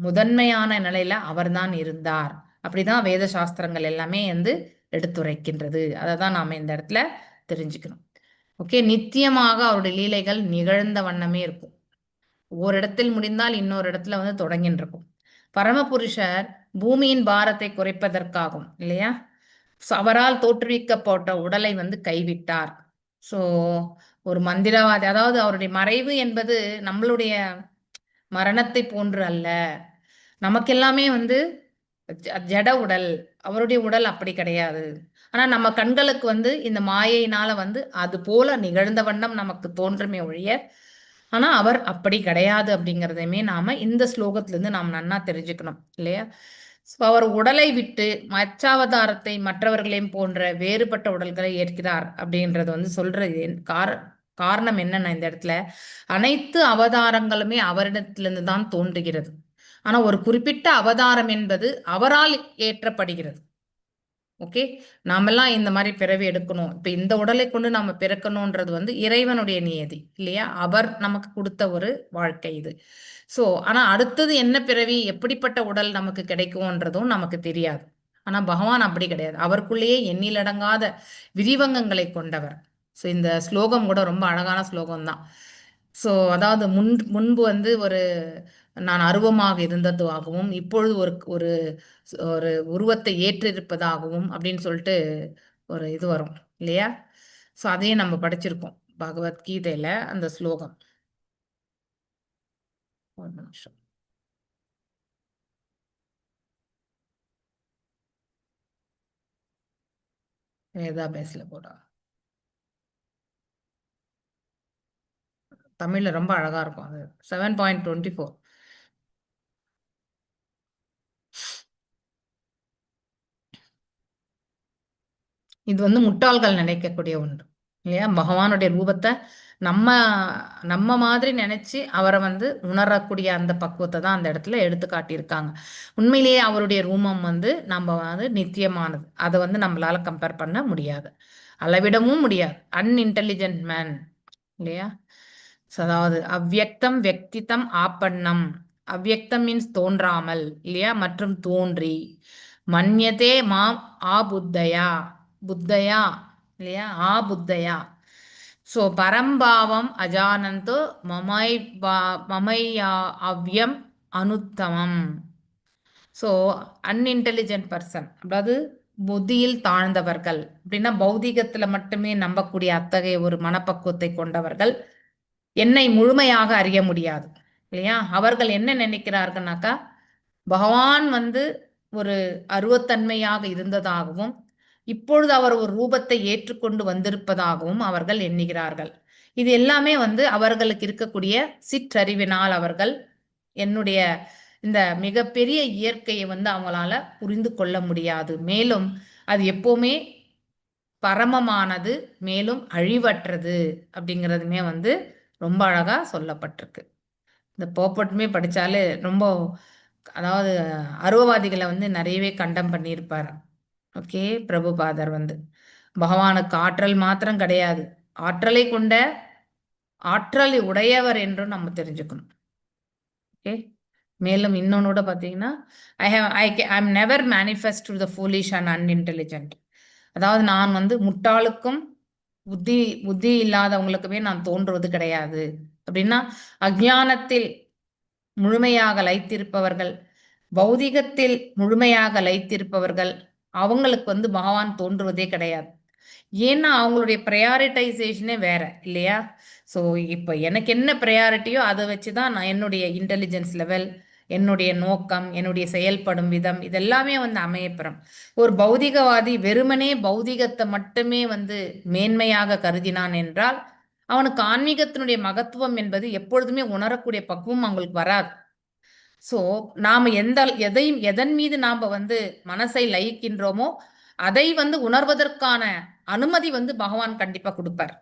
முதன்மையான நிலையில அவர்தான் இருந்தார். அப்படிதான் வேத சாஸ்திரங்கள் எல்லாமே எடுத்துரைக்கின்றது. அதை தான் நாம இந்த இடத்துல தெரிஞ்சுக்கணும். ஓகே, நித்தியமாக அவருடைய லீலைகள் நிகழ்ந்த வண்ணமே இருக்கும். ஒரு இடத்தில் முடிந்தால் இன்னொரு இடத்துல தொடங்கின்னு இருக்கும். பரமபுருஷர் பூமியின் பாரத்தை குறைப்பதற்காகும் இல்லையா? அவரால் தோற்றுவிக்கப்பட்ட உடலை கைவிட்டார். சோ ஒரு மந்திரவாதி, அதாவது அவருடைய மறைவு என்பது நம்மளுடைய மரணத்தை போன்று அல்ல. நமக்கெல்லாமே ஜட உடல், அவருடைய உடல் அப்படி கிடையாது. ஆனா நம்ம கண்களுக்கு இந்த மாயையினால அது போல நிகழ்ந்த வண்ணம் நமக்கு தோன்றுமே ஒழிய, ஆனா அவர் அப்படி கிடையாது அப்படிங்கிறதையுமே நாம இந்த ஸ்லோகத்திலிருந்து நாம் நன்னா தெரிஞ்சுக்கணும் இல்லையா? ஸோ அவர் உடலை விட்டு மச்சாவதாரத்தை மற்றவர்களையும் போன்ற வேறுபட்ட உடல்களை ஏற்கிறார் அப்படின்றது வந்து சொல்றது காரணம் என்னன்னா, இந்த இடத்துல அனைத்து அவதாரங்களுமே அவரிடத்திலிருந்து தான் தோன்றுகிறது. ஆனா ஒரு குறிப்பிட்ட அவதாரம் என்பது அவரால் ஏற்றப்படுகிறது. ஓகே, நாமெல்லாம் இந்த மாதிரி பிறவி எடுக்கணும், இப்ப இந்த உடலை கொண்டு நாம பிறக்கணும்ன்றது வந்து இறைவனுடைய நியதி இல்லையா? அவர் நமக்கு கொடுத்த ஒரு வாழ்க்கை இது. ஸோ ஆனா அடுத்தது என்ன பிறவி, எப்படிப்பட்ட உடல் நமக்கு கிடைக்கும்ன்றதும் நமக்கு தெரியாது. ஆனா பகவான் அப்படி கிடையாது. அவருக்குள்ளேயே எண்ணிலடங்காத விரிவங்கங்களை கொண்டவர். ஸோ இந்த ஸ்லோகம் கூட ரொம்ப அழகான ஸ்லோகம் தான். ஸோ அதாவது முன்பு வந்து ஒரு நான் அருவமாக இருந்ததாகவும் இப்பொழுது ஒரு ஒரு ஒரு உருவத்தை ஏற்றிருப்பதாகவும் அப்படின்னு சொல்லிட்டு ஒரு இது வரும் இல்லையா? ஸோ அதையும் நம்ம படிச்சிருக்கோம் பகவத்கீதையில அந்த ஸ்லோகம். ஒரு நிமிஷம். வேதா பேஸ்ல போடா, தமிழ்ல ரொம்ப அழகா இருக்கும் அது. 7.24. இது வந்து முட்டாள்கள் நினைக்கக்கூடிய ஒன்று இல்லையா? பகவானுடைய ரூபத்தை நம்ம நம்ம மாதிரி நினைச்சு அவரை வந்து உணரக்கூடிய அந்த பக்குவத்தை தான் அந்த இடத்துல எடுத்து காட்டியிருக்காங்க. உண்மையிலேயே அவருடைய ரூபம் வந்து நம்ம வந்து நித்தியமானது. அதை வந்து நம்மளால கம்பேர் பண்ண முடியாது, அளவிடவும் முடியாது. அன்இன்டெலிஜென்ட் மேன் இல்லையா? அதாவது அவ்யக்தம் வெக்தித்தம் ஆப்பண்ணம். அவ்யக்தம் மீன்ஸ் தோன்றாமல் இல்லையா, மற்றும் தோன்றி. மன்யதே மாம் ஆபுத்தயா, புத்தயா இல்லையா, ஆபுத்தயா. ஸோ பரம்பாவம் அஜானந்தோ மமையா அவ்யம் அனுத்தமம். ஸோ அன்இன்டெலிஜென்ட் பர்சன், அதாவது புத்தியில் தாழ்ந்தவர்கள் அப்படின்னா பௌதிகத்துல மட்டுமே நம்பக்கூடிய அத்தகைய ஒரு மனப்பக்குவத்தை கொண்டவர்கள் என்னை முழுமையாக அறிய முடியாது இல்லையா? அவர்கள் என்ன நினைக்கிறார்கள்னாக்கா, பகவான் வந்து ஒரு அருவத்தன்மையாக இருந்ததாகவும் இப்பொழுது அவர் ஒரு ரூபத்தை ஏற்றுக்கொண்டு வந்திருப்பதாகவும் அவர்கள் எண்ணுகிறார்கள். இது எல்லாமே வந்து அவர்களுக்கு இருக்கக்கூடிய சிற்றறிவினால் அவர்கள் என்னுடைய இந்த மிகப்பெரிய இயற்கையை வந்து அவங்களால புரிந்து கொள்ள முடியாது. மேலும் அது எப்பவுமே பரமமானது, மேலும் அழிவற்றது அப்படிங்கிறதுமே வந்து ரொம்ப அழகா சொல்லப்பட்டிருக்கு. இந்த போப்பட்டுமே படிச்சாலே ரொம்ப, அதாவது அருவவாதிகளை வந்து நிறையவே கண்டம் பண்ணியிருப்பார். ஓகே, பிரபுபாதர் வந்து பகவானுக்கு ஆற்றல் மாத்திரம் கிடையாது, ஆற்றலை கொண்ட ஆற்றலை உடையவர் என்றும் நம்ம தெரிஞ்சுக்கணும். ஓகே, மேலும் இன்னொன்னோட பார்த்தீங்கன்னா, I am never manifest to the foolish and unintelligent. அதாவது நான் வந்து முட்டாளுக்கும் புத்தி புத்தி இல்லாதவங்களுக்குமே நான் தோன்றுவது கிடையாது. அப்படின்னா அஜ்ஞானத்தில் முழுமையாக லயித்திருப்பவர்கள், பௌதிகத்தில் முழுமையாக லயித்திருப்பவர்கள், அவங்களுக்கு வந்து பகவான் தோன்றுவதே கிடையாது. ஏன்னா அவங்களுடைய ப்ரையாரிட்டைசேஷனே வேற இல்லையா? ஸோ இப்போ எனக்கு என்ன ப்ரையாரிட்டியோ அதை வச்சு தான் நான் என்னுடைய இன்டெலிஜென்ஸ் லெவல், என்னுடைய நோக்கம், என்னுடைய செயல்படும் விதம் இதெல்லாமே வந்து அமையப்பெறும். ஒரு பௌதிகவாதி வெறுமனே பௌதிகத்தை மட்டுமே வந்து மேன்மையாக கருதினான் என்றால் அவனுக்கு ஆன்மீகத்தினுடைய மகத்துவம் என்பது எப்பொழுதுமே உணரக்கூடிய பக்குவம் அவங்களுக்கு வராது. ஸோ நாம் எதன் மீது நாம் வந்து மனசை லயிக்கின்றோமோ அதை வந்து உணர்வதற்கான அனுமதி வந்து பகவான் கண்டிப்பா கொடுப்பார்.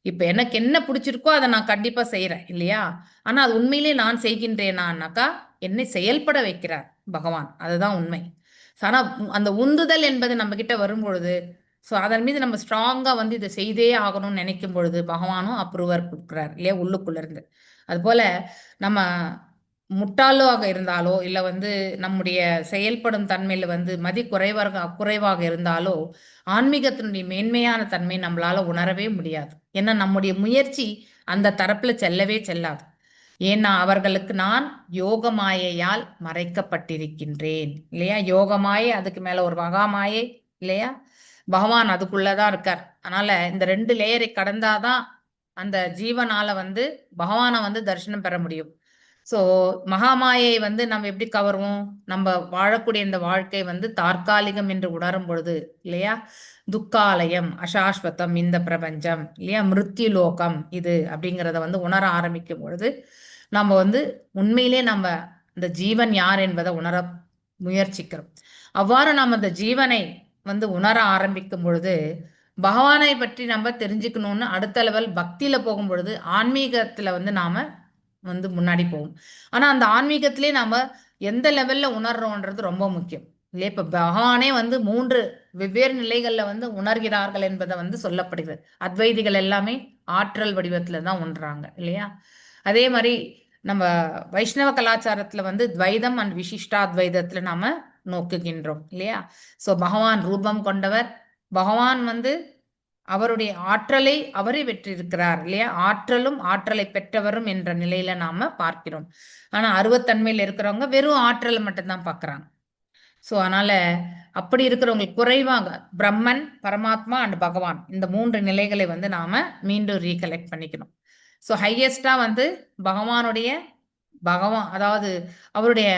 இப்ப எனக்கு என்ன பிடிச்சிருக்கோ அதை நான் கண்டிப்பா செய்யறேன் இல்லையா? ஆனா அது உண்மையிலே நான் செய்கின்றேனாக்கா என்னை செயல்பட வைக்கிறார் பகவான், அதுதான் உண்மை. ஆனா அந்த உந்துதல் என்பது நம்ம கிட்ட வரும்பொழுது, ஸோ அதன் மீது நம்ம ஸ்ட்ராங்கா வந்து இதை செய்தே ஆகணும்னு நினைக்கும் பொழுது பகவானும் அப்ரூவர் கொடுக்குறார் இல்லையா உள்ளுக்குள்ள இருந்து. அது போல நம்ம முட்டாளாக இருந்தாலோ இல்ல வந்து நம்முடைய செயல்படும் தன்மையில வந்து குறைவாக இருந்தாலோ ஆன்மீகத்தினுடைய மேன்மையான தன்மை நம்மளால உணரவே முடியாது. ஏன்னா நம்முடைய முயற்சி அந்த தரப்புல செல்லவே செல்லாது. ஏன்னா அவர்களுக்கு நான் யோகமாயையால் மறைக்கப்பட்டிருக்கின்றேன் இல்லையா? யோகமாயை, அதுக்கு மேல ஒரு மகாமாயை இல்லையா? பகவான் அதுக்குள்ளதான் இருக்கார். அதனால இந்த 2 லேயரை கடந்தாதான் அந்த ஜீவனால வந்து பகவானை வந்து தரிசனம் பெற முடியும். ஸோ மகாமாயை வந்து நம்ம எப்படி கவருவோம்? நம்ம வாழக்கூடிய இந்த வாழ்க்கை வந்து தற்காலிகம் என்று உணரும் பொழுது இல்லையா? துக்காலயம், அசாஸ்வதம் இந்த பிரபஞ்சம் இல்லையா, மிருத்யு லோகம் இது அப்படிங்கிறத வந்து உணர ஆரம்பிக்கும் பொழுது நம்ம வந்து உண்மையிலே நம்ம இந்த ஜீவன் யார் என்பதை முயற்சிக்கிறோம். அவ்வாறு நாம் அந்த ஜீவனை வந்து உணர ஆரம்பிக்கும் பொழுது பகவானை பற்றி நம்ம தெரிஞ்சுக்கணும்னு அடுத்த லெவல் பக்தியில போகும் பொழுது ஆன்மீகத்துல வந்து நாம வந்து முன்னாடி போவோம். ஆனா அந்த ஆன்மீகத்திலே நாம எந்த லெவல்ல உணர்றோன்றது ரொம்ப முக்கியம் இல்லையா? இப்ப பகவானே வந்து 3 வெவ்வேறு நிலைகள்ல வந்து உணர்கிறார்கள் என்பதை வந்து சொல்லப்படுகிறது. அத்வைதிகள் எல்லாமே ஆற்றல் வடிவத்துல தான் உணர்றாங்க இல்லையா? அதே மாதிரி நம்ம வைஷ்ணவ கலாச்சாரத்துல வந்து துவைதம் அண்ட் விசிஷ்டாத்வைதத்துல நாம நோக்குகின்றோம் இல்லையா? சோ பகவான் ரூபம் கொண்டவர், பகவான் வந்து அவருடைய ஆற்றலை அவரே பெற்றிருக்கிறார் இல்லையா? ஆற்றலும் ஆற்றலை பெற்றவரும் என்ற நிலையில நாம பார்க்கிறோம். ஆனா அருவத்தன்மையில இருக்கிறவங்க வெறும் ஆற்றலை மட்டும்தான் பார்க்கறாங்க. சோ அதனால அப்படி இருக்கிறவங்களுக்கு குறைவாக பிரம்மன், பரமாத்மா அண்ட் பகவான் இந்த 3 நிலைகளை வந்து நாம மீண்டும் ரீகலெக்ட் பண்ணிக்கணும். சோ ஹையஸ்டா வந்து பகவானுடைய அதாவது அவருடைய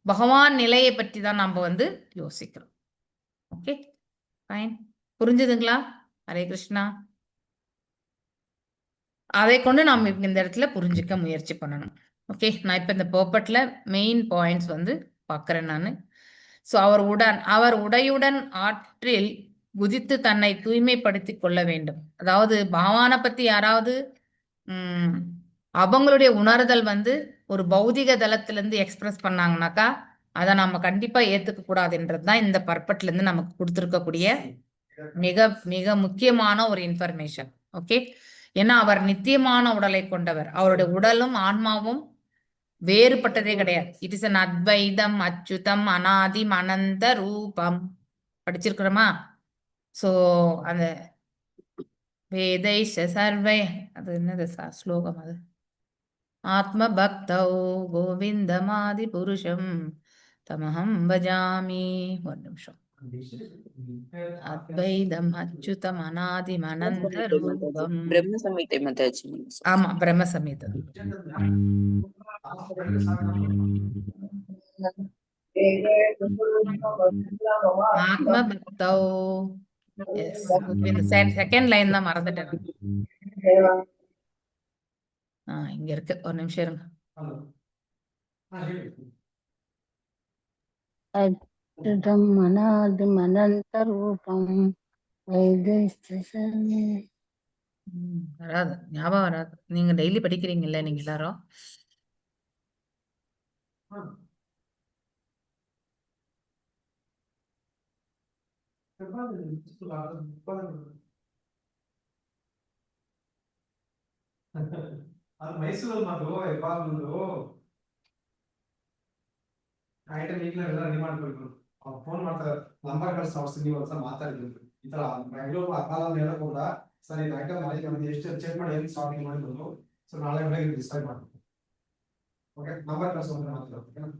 பகவான் நிலையை பற்றி தான் நம்ம வந்து யோசிக்கிறோம். ஓகே, ஃபைன், புரிஞ்சுதுங்களா? ஹரே கிருஷ்ணா. அதை கொண்டு நாம் இந்த இடத்துல புரிஞ்சுக்க முயற்சி பண்ணணும். ஓகே, நான் இப்ப இந்த பர்பட்ல மெயின் பாயிண்ட்ஸ் வந்து பார்க்கிறேன் நான். ஸோ அவர் உடையுடன் ஆற்றில் குதித்து தன்னை தூய்மைப்படுத்திக் கொள்ள வேண்டும். அதாவது பகவானை பத்தி யாராவது அவங்களுடைய உணர்தல் வந்து ஒரு பௌதிக தளத்துல இருந்து எக்ஸ்பிரஸ் பண்ணாங்கனாக்கா அதை நம்ம கண்டிப்பா ஏத்துக்க கூடாதுன்றது தான் இந்த பர்பட்ல இருந்து நமக்கு கொடுத்துருக்கக்கூடிய மிக மிக முக்கியமான ஒரு இன்ஃபர்மேஷன். ஓகே, ஏன்னா அவர் நித்தியமான உடலை கொண்டவர், அவருடைய உடலும் ஆன்மாவும் வேறுபட்டதே கிடையாது. இட் இஸ் அன் அத்வைதம் அச்சுதம் அனாதிம் அனந்த ரூபம். படிச்சிருக்கிறோமா? சோ அந்த வேதை சர்வை, அது என்னது ஸ்லோகம், அது ஆத்ம பக்தௌ கோவிந்தமாதி புருஷம் தமஹம் பஜாமி. ஒரு நிமிஷம். அத்வைதம் அச்சுதம் அனாதிம் அனந்த ரூபம். பிரம்ம சமீதை மாதாஜி. ஆமா, பிரம்ம சமீதை. ஆத்ம பக்தௌ. எஸ், செகண்ட் லைன் தான் மறந்துட்டேன். இங்க இருக்கு, ஒரு நிமிஷம் இருங்க. அச்சுதம் அநாதிம் அனந்த ரூபம் வராது, ஞாபகம் வராது. நீங்க டெய்லி படிக்கிறீங்கல்ல நீங்க எல்லாரும். ಅದು ಮೈಸೂರಲ್ಲಿ ಮಾತು ಯಾವಾಗಲೂ ಐಟಮ್ ಈಗಲೇ ಎಲ್ಲ ರೆಡಿ ಮಾಡ್ಕೊಳ್ಬೇಕು. ಅವ್ರು ಫೋನ್ ಮಾಡ್ತಾರೆ, ನಂಬರ್ ಕಳಿಸ್ ಅವಶ್ಯ, ನೀವು ಒಂದ್ಸಲ ಮಾತಾಡಿದ್ರು ಈ ತರ ಬೆಂಗಳೂರು ಅಕಾಲ ಹೇಳಕ್ ಕೂಡ ಸರ್ ಇದು ಐಟಮ್ ಮಾಡಿ ಎಷ್ಟು ಚೆಕ್ ಮಾಡಿ ಎಲ್ಲಿ ಸ್ಟಾರ್ಟಿಂಗ್ ಮಾಡಿದ್ರು. ಸೊ ನಾಳೆ ಬೆಳಗ್ಗೆ ಡಿಸೈಡ್ ಮಾಡ್ಬೇಕು. ಓಕೆ, ನಂಬರ್ ಕಳಿಸೋದ್ರೆ ಮಾತಾಡ್ತೀನಿ.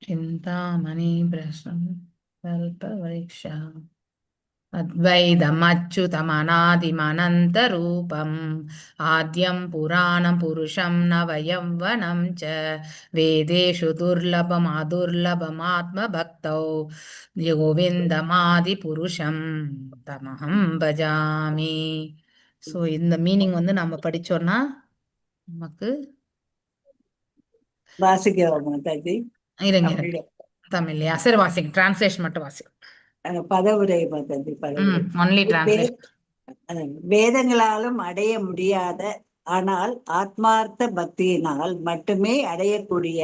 ಚಿಂತಾಮಣಿ ಪ್ರಶ್ನ ಸ್ವಲ್ಪ ಪರೀಕ್ಷಾ அத்வைதம் அச்சுதம் அநாதிம் அனந்த ரூபம் ஆத்யம் புராணம் புருஷம் நவயவனம் ச வேதேஷு துர்லபம் அதுர்லபம் ஆத்ம பக்தௌ கோவிந்தமாதி புருஷம் தமஹம் பஜாமி. ஸோ இந்த மீனிங் வந்து நம்ம படிச்சோம்னா நமக்கு இருங்க தமிழ்லையா? சரி, வாசிங்க, டிரான்ஸ்லேஷன் மட்டும் வாசிங்க. பதவுரை மாதாஜி, ஒன்லி டிரான்ஸ்லேஷன். வேதங்களாலும் அடைய முடியாத ஆனால் ஆத்மார்த்த பக்தியினால் மட்டுமே அடையக்கூடிய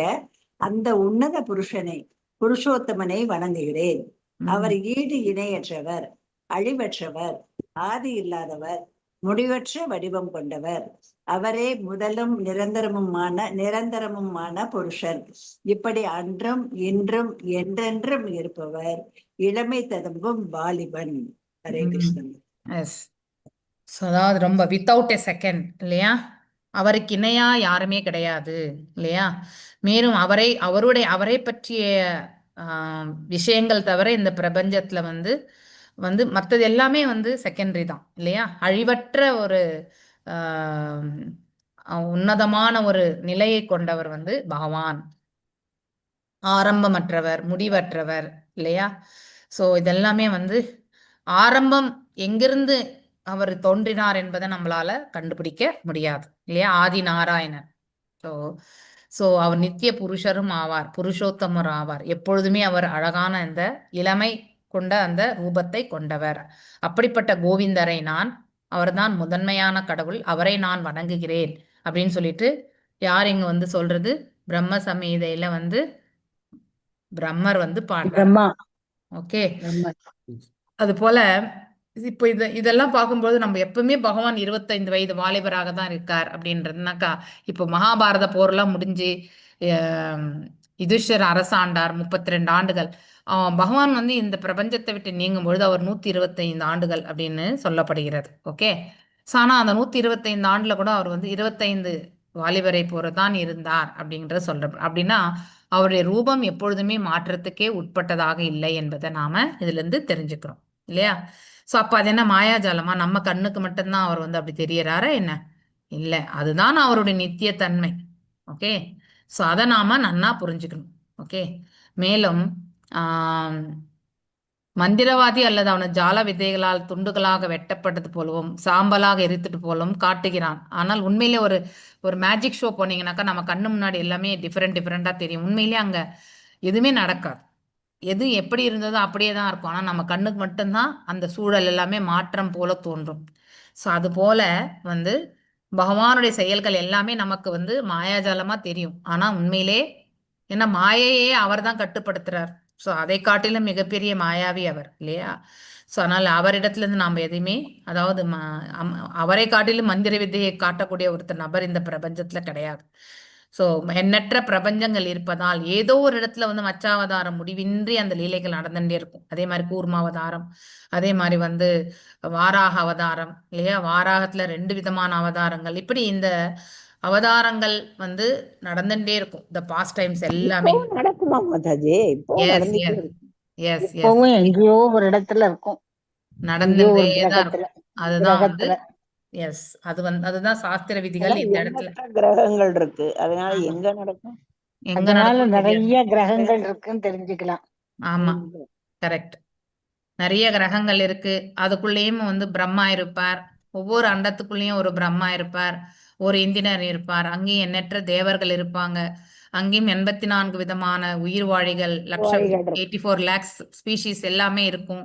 அந்த உன்னத புருஷனை, புருஷோத்தமனை வணங்குகிறேன். அவர் ஈடு இணையற்றவர், அழிவற்றவர், ஆதி இல்லாதவர், முடிவற்ற வடிவம் கொண்டவர். அவரே முதலும் நிரந்தரமுமான புருஷன். இப்படி அன்றும் இன்றும் என்றென்றும் இருப்பவர், இளமை ததும்பும் வாலிபன். ஹரே கிருஷ்ணன். அதாவது ரொம்ப வித்தவுட் எ செகண்ட் இல்லையா? அவருக்கு இணையா யாருமே கிடையாது இல்லையா? மேலும் அவரை பற்றிய விஷயங்கள் தவிர இந்த பிரபஞ்சத்துல வந்து மற்றது எல்லாமே வந்து செகண்டரி தான் இல்லையா? அழிவற்ற ஒரு உன்னதமான ஒரு நிலையை கொண்டவர் வந்து பகவான், ஆரம்பமற்றவர், முடிவற்றவர் இல்லையா? சோ இதெல்லாமே வந்து ஆரம்பம் எங்கிருந்து அவர் தோன்றினார் என்பதை நம்மளால கண்டுபிடிக்க முடியாது இல்லையா? ஆதி நாராயணன். ஸோ அவர் நித்திய புருஷரும் ஆவார், புருஷோத்தமர் ஆவார். எப்பொழுதுமே அவர் அழகான அந்த இளமை கொண்ட அந்த ரூபத்தை கொண்டவர். அப்படிப்பட்ட கோவிந்தரை நான், அவர்தான் முதன்மையான கடவுள், அவரை நான் வணங்குகிறேன் அப்படின்னு சொல்லிட்டு யார் இங்க வந்து சொல்றது? பிரம்ம சமீதையில வந்து பிரம்மர் வந்து பாடுறார். பிரம்மா ஓகே. பிரம்மா அது போல இப்போ இதெல்லாம் பார்க்கும்போது நம்ம எப்பவுமே பகவான் 25 வயது வாலிபராக தான் இருக்கார் அப்படின்றதுனாக்கா, இப்போ மகாபாரத போர்லாம் முடிஞ்சு யுதிஷ்டர் அரசாண்டார் 32 ஆண்டுகள். பகவான் வந்து இந்த பிரபஞ்சத்தை விட்டு நீங்கும் பொழுது அவர் 125 ஆண்டுகள் அப்படின்னு சொல்லப்படுகிறது. ஓகே. ஸோ ஆனால் அந்த 125 ஆண்டுல கூட அவர் வந்து 25 வாலிபரை போறதான் இருந்தார் அப்படின்றத சொல்ற. அப்படின்னா அவருடைய ரூபம் எப்பொழுதுமே மாற்றத்துக்கே உட்பட்டதாக இல்லை என்பதை நாம இதுல இருந்து தெரிஞ்சுக்கிறோம் இல்லையா? ஸோ அப்ப அது என்ன மாயாஜாலமா? நம்ம கண்ணுக்கு மட்டும்தான் அவர் வந்து அப்படி தெரியறாரா என்ன? இல்லை, அதுதான் அவருடைய நித்தியத்தன்மை. ஓகே. ஸோ அதை நாம நன்னா புரிஞ்சுக்கணும். ஓகே. மேலும் மந்திரவாதி அல்லது அவன ஜால விதைகளால் துண்டுகளாக வெட்டப்பட்டது போலவும் சாம்பலாக எரித்துட்டு போலவும் காட்டுகிறான். ஆனால் உண்மையிலே ஒரு ஒரு மேஜிக் ஷோ போனீங்கன்னாக்கா நம்ம கண்ணு முன்னாடி எல்லாமே டிஃப்ரெண்டா தெரியும். உண்மையிலேயே அங்க எதுவுமே நடக்காது. எது எப்படி இருந்ததோ அப்படியே தான் இருக்கும். ஆனால் நம்ம கண்ணுக்கு மட்டும்தான் அந்த சூழல் எல்லாமே மாற்றம் போல தோன்றும். ஸோ அது போல வந்து பகவானுடைய செயல்கள் எல்லாமே நமக்கு வந்து மாயாஜாலமா தெரியும். ஆனா உண்மையிலே ஏன்னா மாயையே அவர் தான் கட்டுப்படுத்துறார். ஸோ அதை காட்டிலும் மிகப்பெரிய மாயாவி அவர் இல்லையா? ஸோ அதனால் அவரிடத்துல இருந்து நாம் எதையுமே, அதாவது அவரை காட்டிலும் மந்திர வித்தையை காட்டக்கூடிய ஒருத்தர் நபர் இந்த பிரபஞ்சத்துல கிடையாது. ஸோ எண்ணற்ற பிரபஞ்சங்கள் இருப்பதால் ஏதோ ஒரு இடத்துல வந்து மச்சாவதாரம் முடிவின்றி அந்த லீலைகள் நடந்துட்டே இருக்கும். அதே மாதிரி கூர்மாவதாரம், அதே மாதிரி வந்து வாராக அவதாரம் இல்லையா? வாராகத்துல 2 விதமான அவதாரங்கள், இப்படி இந்த அவதாரங்கள் வந்து நடந்துட்டே இருக்கும். இந்த பாஸ்ட் டைம்ஸ் எல்லாமே. இப்பவும் நடக்குமா மாதாஜி? இப்போ எஸ் நடந்துட்டே எஸ் இருக்கு. எஸ் எஸ் இப்பவும் எங்கேயோ ஒரு இடத்துல இருக்கும், எங்கேயோ நடந்துட்டே ஒரு தான் கிரகத்துல இருக்கும். அதுதான் வந்து கிரகத்துல எஸ் அது வந்து அதுதான் சாஸ்திர விதிகள் அதெல்லாம் இந்த இடத்துல. எண்ணற்ற கிரகங்கள் இருக்கு, அதனால ஆமா. எங்க நடக்கும்? எங்க அதனால நடக்கும் தெரியாது. நிறைய கிரகங்கள் இருக்குன்னு தெரிஞ்சுக்கலாம். ஆமா, ம். கரெக்ட். நிறைய கிரகங்கள் இருக்கு. அதுக்குள்ளேயும் வந்து பிரம்மா இருப்பார். ஒவ்வொரு அண்டத்துக்குள்ளேயும் ஒரு பிரம்மா இருப்பார், ஒரு இந்திரர் இருப்பார். அங்கேயும் எண்ணற்ற தேவர்கள் இருப்பாங்க. அங்கேயும் 84 விதமான உயிர்வாழிகள், லட்சம் வாழிகள் இருக்கு. 84 லேக்ஸ் ஸ்பீஷீஸ் எல்லாமே இருக்கும்.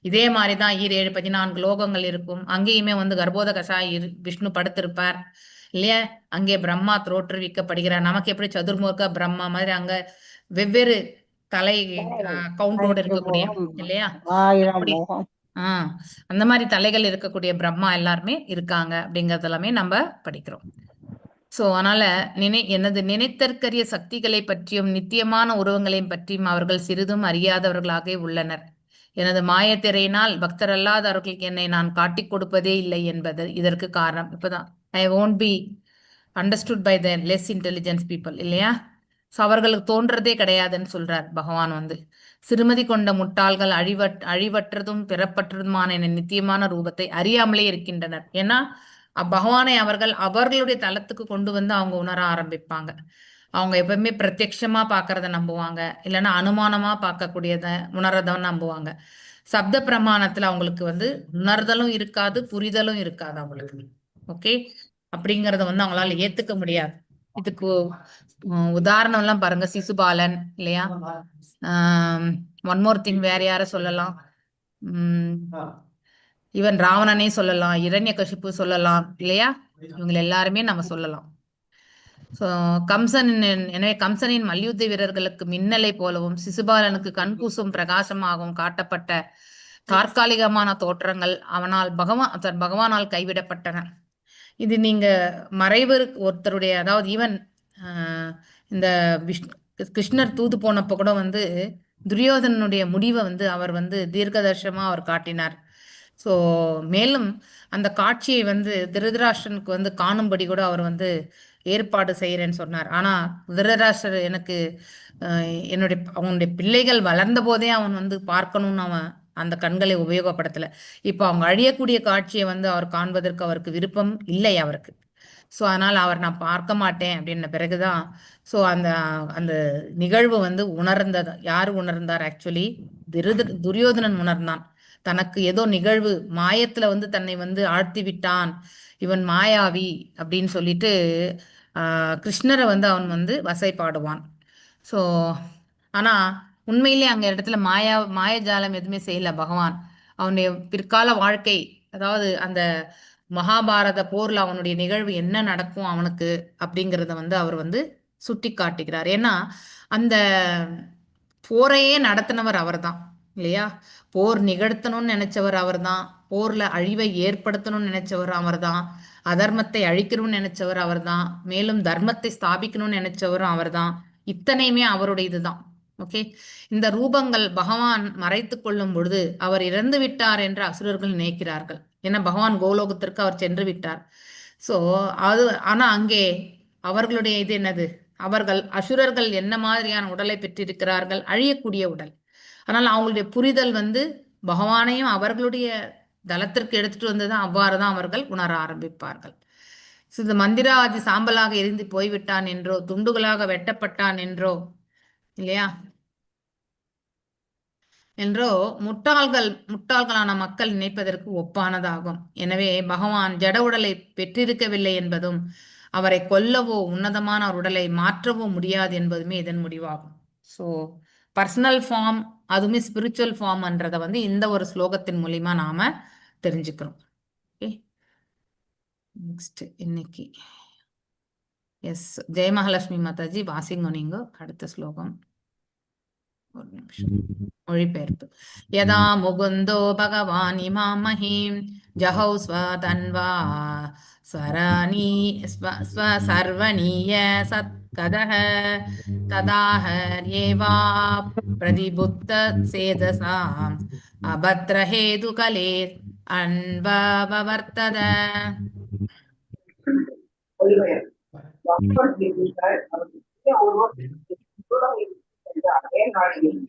இதே மாதிரி தான் 7 14 லோகங்கள் இருக்கும். அங்கேயுமே வந்து கர்ப்போத கஷாய் விஷ்ணு படுத்திருப்பார் இல்லையா? அங்கே பிரம்மா தோற்றுவிக்கப்படுகிறார். நமக்கு எப்படி சதுர்முக பிரம்மா மாதிரி அங்க வெவ்வேறு தலை கவுண்டோடு 5 இருக்கக்கூடிய முகம், இல்லையா? 1000 அப்படி முகம். அந்த மாதிரி தலைகள் இருக்கக்கூடிய பிரம்மா எல்லாருமே இருக்காங்க அப்படிங்கறது எல்லாமே நம்ம படிக்கிறோம். ஸோ அதனால எனது நினைத்தற்கரிய சக்திகளை பற்றியும் நித்தியமான உருவங்களையும் பற்றியும் அவர்கள் சிறிதும் அறியாதவர்களாக உள்ளனர். எனது மாயத்திரையினால் பக்தரல்லாதவர்களுக்கு என்னை நான் காட்டிக் கொடுப்பதே இல்லை என்பது இதற்கு காரணம். இப்பதான் ஐ won't be understood by the less intelligence people இல்லையா? ஸோ அவர்களுக்கு தோன்றதே கிடையாதுன்னு சொல்றார் பகவான் வந்து. சிறுமதி கொண்ட முட்டாள்கள் அழிவற்றதும் பிறப்பற்றதுமான என் நித்தியமான ரூபத்தை அறியாமலே இருக்கின்றனர். ஏன்னா பகவானை அவர்கள் அவர்களுடைய தளத்துக்கு கொண்டு வந்து அவங்க உணர ஆரம்பிப்பாங்க. அவங்க எப்பவுமே பிரத்யட்சமா பார்க்கறத நம்புவாங்க, இல்லைன்னா அனுமானமா பார்க்கக்கூடியத உணரத நம்புவாங்க. சப்த பிரமாணத்துல அவங்களுக்கு வந்து உணர்தலும் இருக்காது, புரிதலும் இருக்காது அவங்களுக்கு. ஓகே. அப்படிங்கறத வந்து அவங்களால ஏத்துக்க முடியாது. இதுக்கு உதாரணம் எல்லாம் பாருங்க, சிசுபாலன் இல்லையா? ஒன் மோர் திங், வேற யார சொல்லலாம்? ஈவன் ராவணனே சொல்லலாம், இரண்யகசிப்பு சொல்லலாம் இல்லையா? இவங்க எல்லாருமே நம்ம சொல்லலாம். ஸோ எனவே கம்சனின் மல்யுத்த வீரர்களுக்கு மின்னலை போலவும் சிசுபாலனுக்கு கண்கூசும் பிரகாசமாகவும் காட்டப்பட்ட தற்காலிகமான தோற்றங்கள் பகவானால் கைவிடப்பட்டன. இது நீங்க மறைவு ஒருத்தருடைய, அதாவது ஈவன் இந்த கிருஷ்ணர் தூது போனப்ப கூட வந்து துரியோதனனுடைய முடிவை வந்து அவர் வந்து தீர்க்கதர்ஷமா அவர் காட்டினார். ஸோ மேலும் அந்த காட்சியை வந்து திருதராஷ்டிரனுக்கு வந்து காணும்படி கூட அவர் வந்து ஏற்பாடு செய்யறேன்னு சொன்னார். ஆனா திருதராஷ்டிரர் எனக்கு அவனுடைய பிள்ளைகள் வளர்ந்த போதே அவன் வந்து பார்க்கணும்னு அவன் அந்த கண்களை உபயோகப்படுத்தல. இப்போ அவங்க அழியக்கூடிய காட்சியை வந்து அவர் காண்பதற்கு அவருக்கு விருப்பம் இல்லை அவருக்கு. ஸோ அதனால் அவர் நான் பார்க்க மாட்டேன் அப்படின்ன பிறகுதான் ஸோ அந்த அந்த நிகழ்வு வந்து உணர்ந்தது. யார் உணர்ந்தார்? ஆக்சுவலி துரியோதனன் உணர்ந்தான். தனக்கு ஏதோ நிகழ்வு மாயத்துல வந்து தன்னை வந்து ஆழ்த்தி விட்டான், இவன் மாயாவி அப்படின்னு சொல்லிட்டு கிருஷ்ணரை வந்து அவன் வந்து வசைப்பாடுவான். ஸோ ஆனால் உண்மையிலே அங்கே இடத்துல மாயஜாலம் எதுவுமே செய்யல பகவான். அவனுடைய பிற்கால வாழ்க்கை, அதாவது அந்த மகாபாரத போர்ல அவனுடைய நிகழ்வு என்ன நடக்கும் அவனுக்கு அப்படிங்கிறத வந்து அவர் வந்து சுட்டி காட்டுகிறார். ஏன்னா அந்த போரையே நடத்தினவர் அவர்தான் இல்லையா? போர் நிகழ்த்தணும்னு நினைச்சவர் அவர்தான். போர்ல அழிவை ஏற்படுத்தணும்னு நினைச்சவர் அவர்தான். அதர்மத்தை அழிக்கணும்னு நினைச்சவர் அவர்தான். மேலும் தர்மத்தை ஸ்தாபிக்கணும்னு நினைச்சவரும் அவர்தான். இத்தனையுமே அவருடைய இதுதான். ஓகே. இந்த ரூபங்கள் பகவான் மறைத்து கொள்ளும் பொழுது அவர் இறந்து விட்டார் என்று அசுரர்கள் நினைக்கிறார்கள். ஏன்னா பகவான் கோலோகத்திற்கு அவர் சென்று விட்டார். ஸோ அது ஆனா அங்கே அவர்களுடைய இது என்னது? அவர்கள் அசுரர்கள் என்ன மாதிரியான உடலை பெற்றிருக்கிறார்கள்? அழியக்கூடிய உடல். ஆனால் அவங்களுடைய புரிதல் வந்து பகவானையும் அவர்களுடைய தலத்திற்கு எடுத்துட்டு வந்ததுதான். அவ்வாறு தான் அவர்கள் உணர ஆரம்பிப்பார்கள். இந்த மந்திராதி சாம்பலாக எரிந்து போய்விட்டான் என்றோ, துண்டுகளாக வெட்டப்பட்டான் என்றோ, இல்லையா, என்றோ முட்டாள்களான மக்கள் நினைப்பதற்கு ஒப்பானதாகும். எனவே பகவான் ஜட உடலை பெற்றிருக்கவில்லை என்பதும், அவரை கொல்லவோ உன்னதமான ஒரு உடலை மாற்றவோ முடியாது என்பதுமே இதன் முடிவாகும். ஸோ பர்சனல் ஃபார்ம், அதுவுமே ஸ்பிரிச்சுவல் ஃபார்ம்ன்றதை வந்து இந்த ஒரு ஸ்லோகத்தின் மூலியமா நாம தெரிஞ்சுக்கிறோம். ஓகே. நெக்ஸ்ட் இன்னைக்கு எஸ் ஜெயமகாலட்சுமி மாதாஜி வாசிங்க நீங்க அடுத்த ஸ்லோகம். ஒரு நிமிஷம். மொழிபெயர்ப்பு. யதா முகுந்தோ பகவான் இமாம் மஹீம் ஜஹௌ ஸ்வதன்வா ஸ்வசர்வணீய சத்கதஹ ததாஹர்யேவா பிரதிபுத்த சேதசாம் அபத்ரஹேதுகலே அன்வவர்த்தத. அதே நாளில்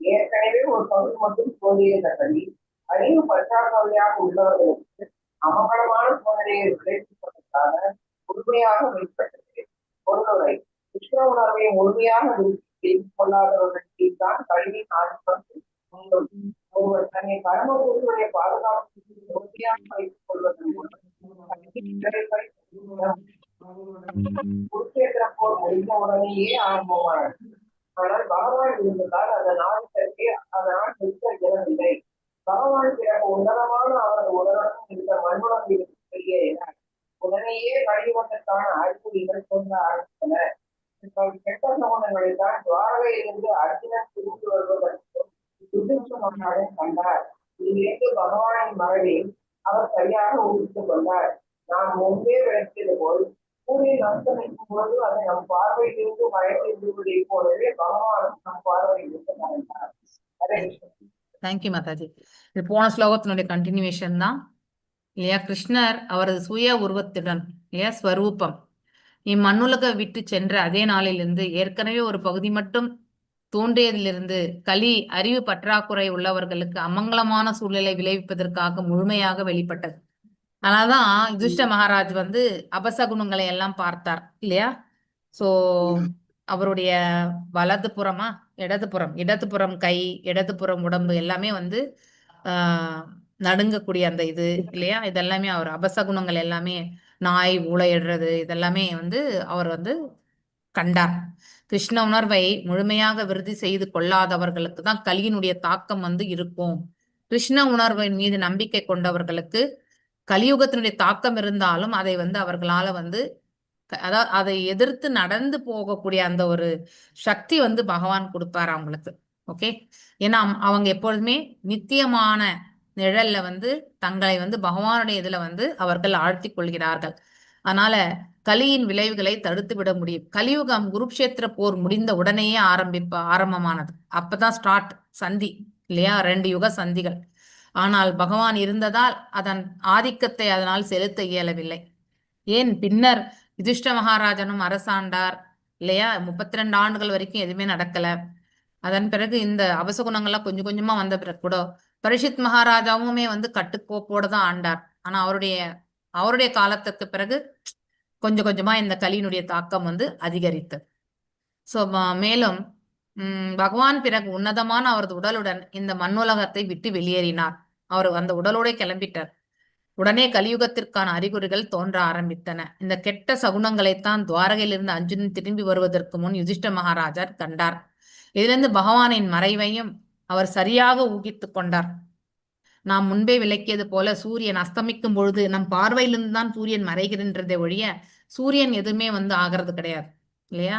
ஏற்கனவே ஒரு பகுதி மட்டும் தோன்றியதபடி அறிவு பற்றாக்குறையாக உள்ளவர்களுக்கு அமங்கலமான சோதனையை விளைவிப்பதற்காக முழுமையாக வெளிப்பட்டது. பொருளுரை: கிருஷ்ண உணர்வை முழுமையாக விருத்தி கொள்ளாதவர்களுக்கு தான் கல்வியின் ஆதிக்கம். ஒருவர் தன்னை பரமகுருவுடைய பாதுகாப்பு முழுமையாக வைத்துக் கொள்வதன் மூலம் குருஷேத்திர போர் முடிந்த உடனேயே ஆரம்பமானது. ஆனால் பகவான் இருந்ததால் அதனால் நிறுத்த இயலவில்லை. பகவான் பிறகு உன்னதமான அவரது உடனுடன் இருந்த மண்ணுடன் வெளியேறினார். உடனேயே கழிவதற்கான அறிகுறிகள் தோன்ற ஆரம்பித்தன. கெட்ட சகுனங்களை தான் துவாரகையிலிருந்து அர்ஜுனன் திரும்பி வருவதற்கும் யுதிஷ்டிரன் கண்டார். இதிலிருந்து பகவானின் மறைவில் அவர் சரியாக ஊகித்துக் கொண்டார். நாம் முன்பே விளக்கியது போல் சூரியன் அஸ்தமிக்கும் போது அதை நம் பார்வையிலிருந்து மறைத்து விடுவதை போலவே பகவானும் நம் பார்வையிலிருந்து மறைந்தார். தேங்க்யூ மாதாஜி. இது போன ஸ்லோகத்தினுடைய கண்டினியூவேஷன் தான் இல்லையா? கிருஷ்ணர் அவரது சுய உருவத்துடன் இல்லையா ஸ்வரூபம் இம்மண்ணுலக விட்டு சென்ற அதே நாளிலிருந்து ஏற்கனவே ஒரு பகுதி மட்டும் தோன்றியதிலிருந்து கலி அறிவு பற்றாக்குறை உள்ளவர்களுக்கு அமங்கலமான சூழ்நிலை விளைவிப்பதற்காக முழுமையாக வெளிப்பட்டது. அதனால்தான் யுதிஷ்ட மகாராஜ் வந்து அபசகுணங்களை எல்லாம் பார்த்தார் இல்லையா? சோ அவருடைய வலது புறமா இடதுபுறம் கை, இடதுபுறம் உடம்பு எல்லாமே வந்து நடுங்கக்கூடிய அந்த இது இல்லையா? இதெல்லாமே அவர் அபசகுணங்கள் எல்லாமே, நாய் ஊளையிடுறது, இதெல்லாமே வந்து அவர் வந்து கண்டார். கிருஷ்ண உணர்வை முழுமையாக விருத்தி செய்து கொள்ளாதவர்களுக்கு தான் கலியினுடைய தாக்கம் வந்து இருக்கும். கிருஷ்ண உணர்வின் மீது நம்பிக்கை கொண்டவர்களுக்கு கலியுகத்தினுடைய தாக்கம் இருந்தாலும் அதை வந்து அவர்களால வந்து அதாவது அதை எதிர்த்து நடந்து போகக்கூடிய அந்த ஒரு சக்தி வந்து பகவான் கொடுப்பார் அவங்களுக்கு. ஓகே. ஏன்னா அவங்க எப்பொழுதுமே நித்தியமான நிழல்ல வந்து தங்களை வந்து பகவானுடைய இதுல வந்து அவர்கள் ஆழ்த்தி கொள்கிறார்கள். அதனால கலியின் விளைவுகளை தடுத்து விட முடியும். கலியுகம் குருக்ஷேத்திர போர் முடிந்த உடனேயே ஆரம்பமானது. அப்பதான் ஸ்டார்ட் சந்தி இல்லையா? 2 யுக சந்திகள். ஆனால் பகவான் இருந்ததால் அதன் ஆதிக்கத்தை அதனால் செலுத்த இயலவில்லை. ஏன் பின்னர் யுதிஷ்ட மகாராஜனும் அரசாண்டார் இல்லையா? 32 ஆண்டுகள் வரைக்கும் எதுவுமே நடக்கல. அதன் பிறகு இந்த அபசகுணங்கள்லாம் கொஞ்சம் கொஞ்சமா வந்த பிறகு கூட பரிஷித் மகாராஜாவுமே வந்து கட்டுக்கோப்போட தான் ஆண்டார். ஆனா அவருடைய காலத்துக்கு பிறகு கொஞ்சம் கொஞ்சமா இந்த கலியினுடைய தாக்கம் வந்து அதிகரித்தது. சோ மேலும் பகவான் பிறகு உன்னதமான அவரது உடலுடன் இந்த மண்ணுலகத்தை விட்டு வெளியேறினார். அவர் அந்த உடலோட கிளம்பிட்டார். உடனே கலியுகத்திற்கான அறிகுறிகள் தோன்ற ஆரம்பித்தன. இந்த கெட்ட சகுனங்களைத்தான் துவாரகையிலிருந்து அர்ஜுனன் திரும்பி வருவதற்கு முன் யுதிஷ்ட மகாராஜா கண்டார். இதிலிருந்து பகவானின் மறைவையும் அவர் சரியாக ஊகித்துக் கொண்டார். நாம் முன்பே விளக்கியது போல சூரியன் அஸ்தமிக்கும் பொழுது நம் பார்வையிலிருந்து தான் சூரியன் மறைகின்றதை ஒழிய சூரியன் எதுவுமே ஆகிறது கிடையாது இல்லையா?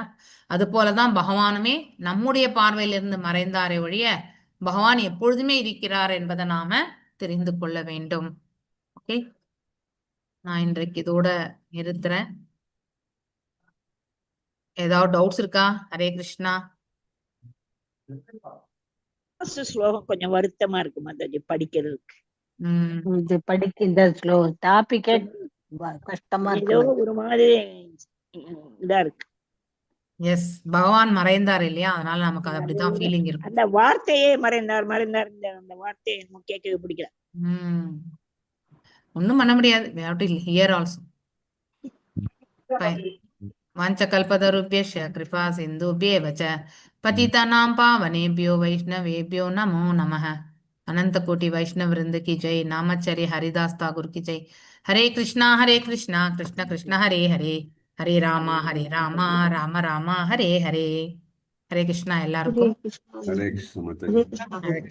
அது போலதான் பகவானுமே நம்முடைய பார்வையிலிருந்து மறைந்தாரே ஒழிய பகவான் எப்பொழுதுமே இருக்கிறார் என்பதை நாம தெரிந்து கொள்ள வேண்டும். ஓகே, நான் இன்றைக்கு இதோட நிறுத்துறேன். ஏதாவது டவுட்ஸ் இருக்கா? ஹரே கிருஷ்ணா. ஸ்லோகம் கொஞ்சம் வருத்தமா இருக்கு மாதாஜி படிக்கிறதுக்கு. இது படிக்க இந்த டாபிக்கே கஷ்டமா ஏதோ இருக்கு. ஒரு மாதிரி இதா இருக்கு. எஸ், பகவான் மறைந்தார் இல்லையா, அதனால நமக்கு அது அப்படிதான் ஃபீலிங் இருக்கும். அந்த வார்த்தையே மறைந்தார் மறைந்தார், அந்த வார்த்தையை நமக்கு கேட்கவே பிடிக்கல. ஒண்ணும் பண்ண முடியாது. we have to hear also. Fine. வாஞ்சகல்பதருभ्यश्च कृपा सिन्धुभ्येव च पतितानां पावनेभ्यो वैष्णवेभ्यो नमो नमः. अनंत कोटि वैष्णव वृंद की जय. नामचर्य हरिदास ठाकुर की जय. हरे कृष्णा कृष्ण कृष्ण हरे हरे, हरे राम राम राम हरे हरे. हरे कृष्णा எல்லாருக்கும். हरे कृष्ण माता जी.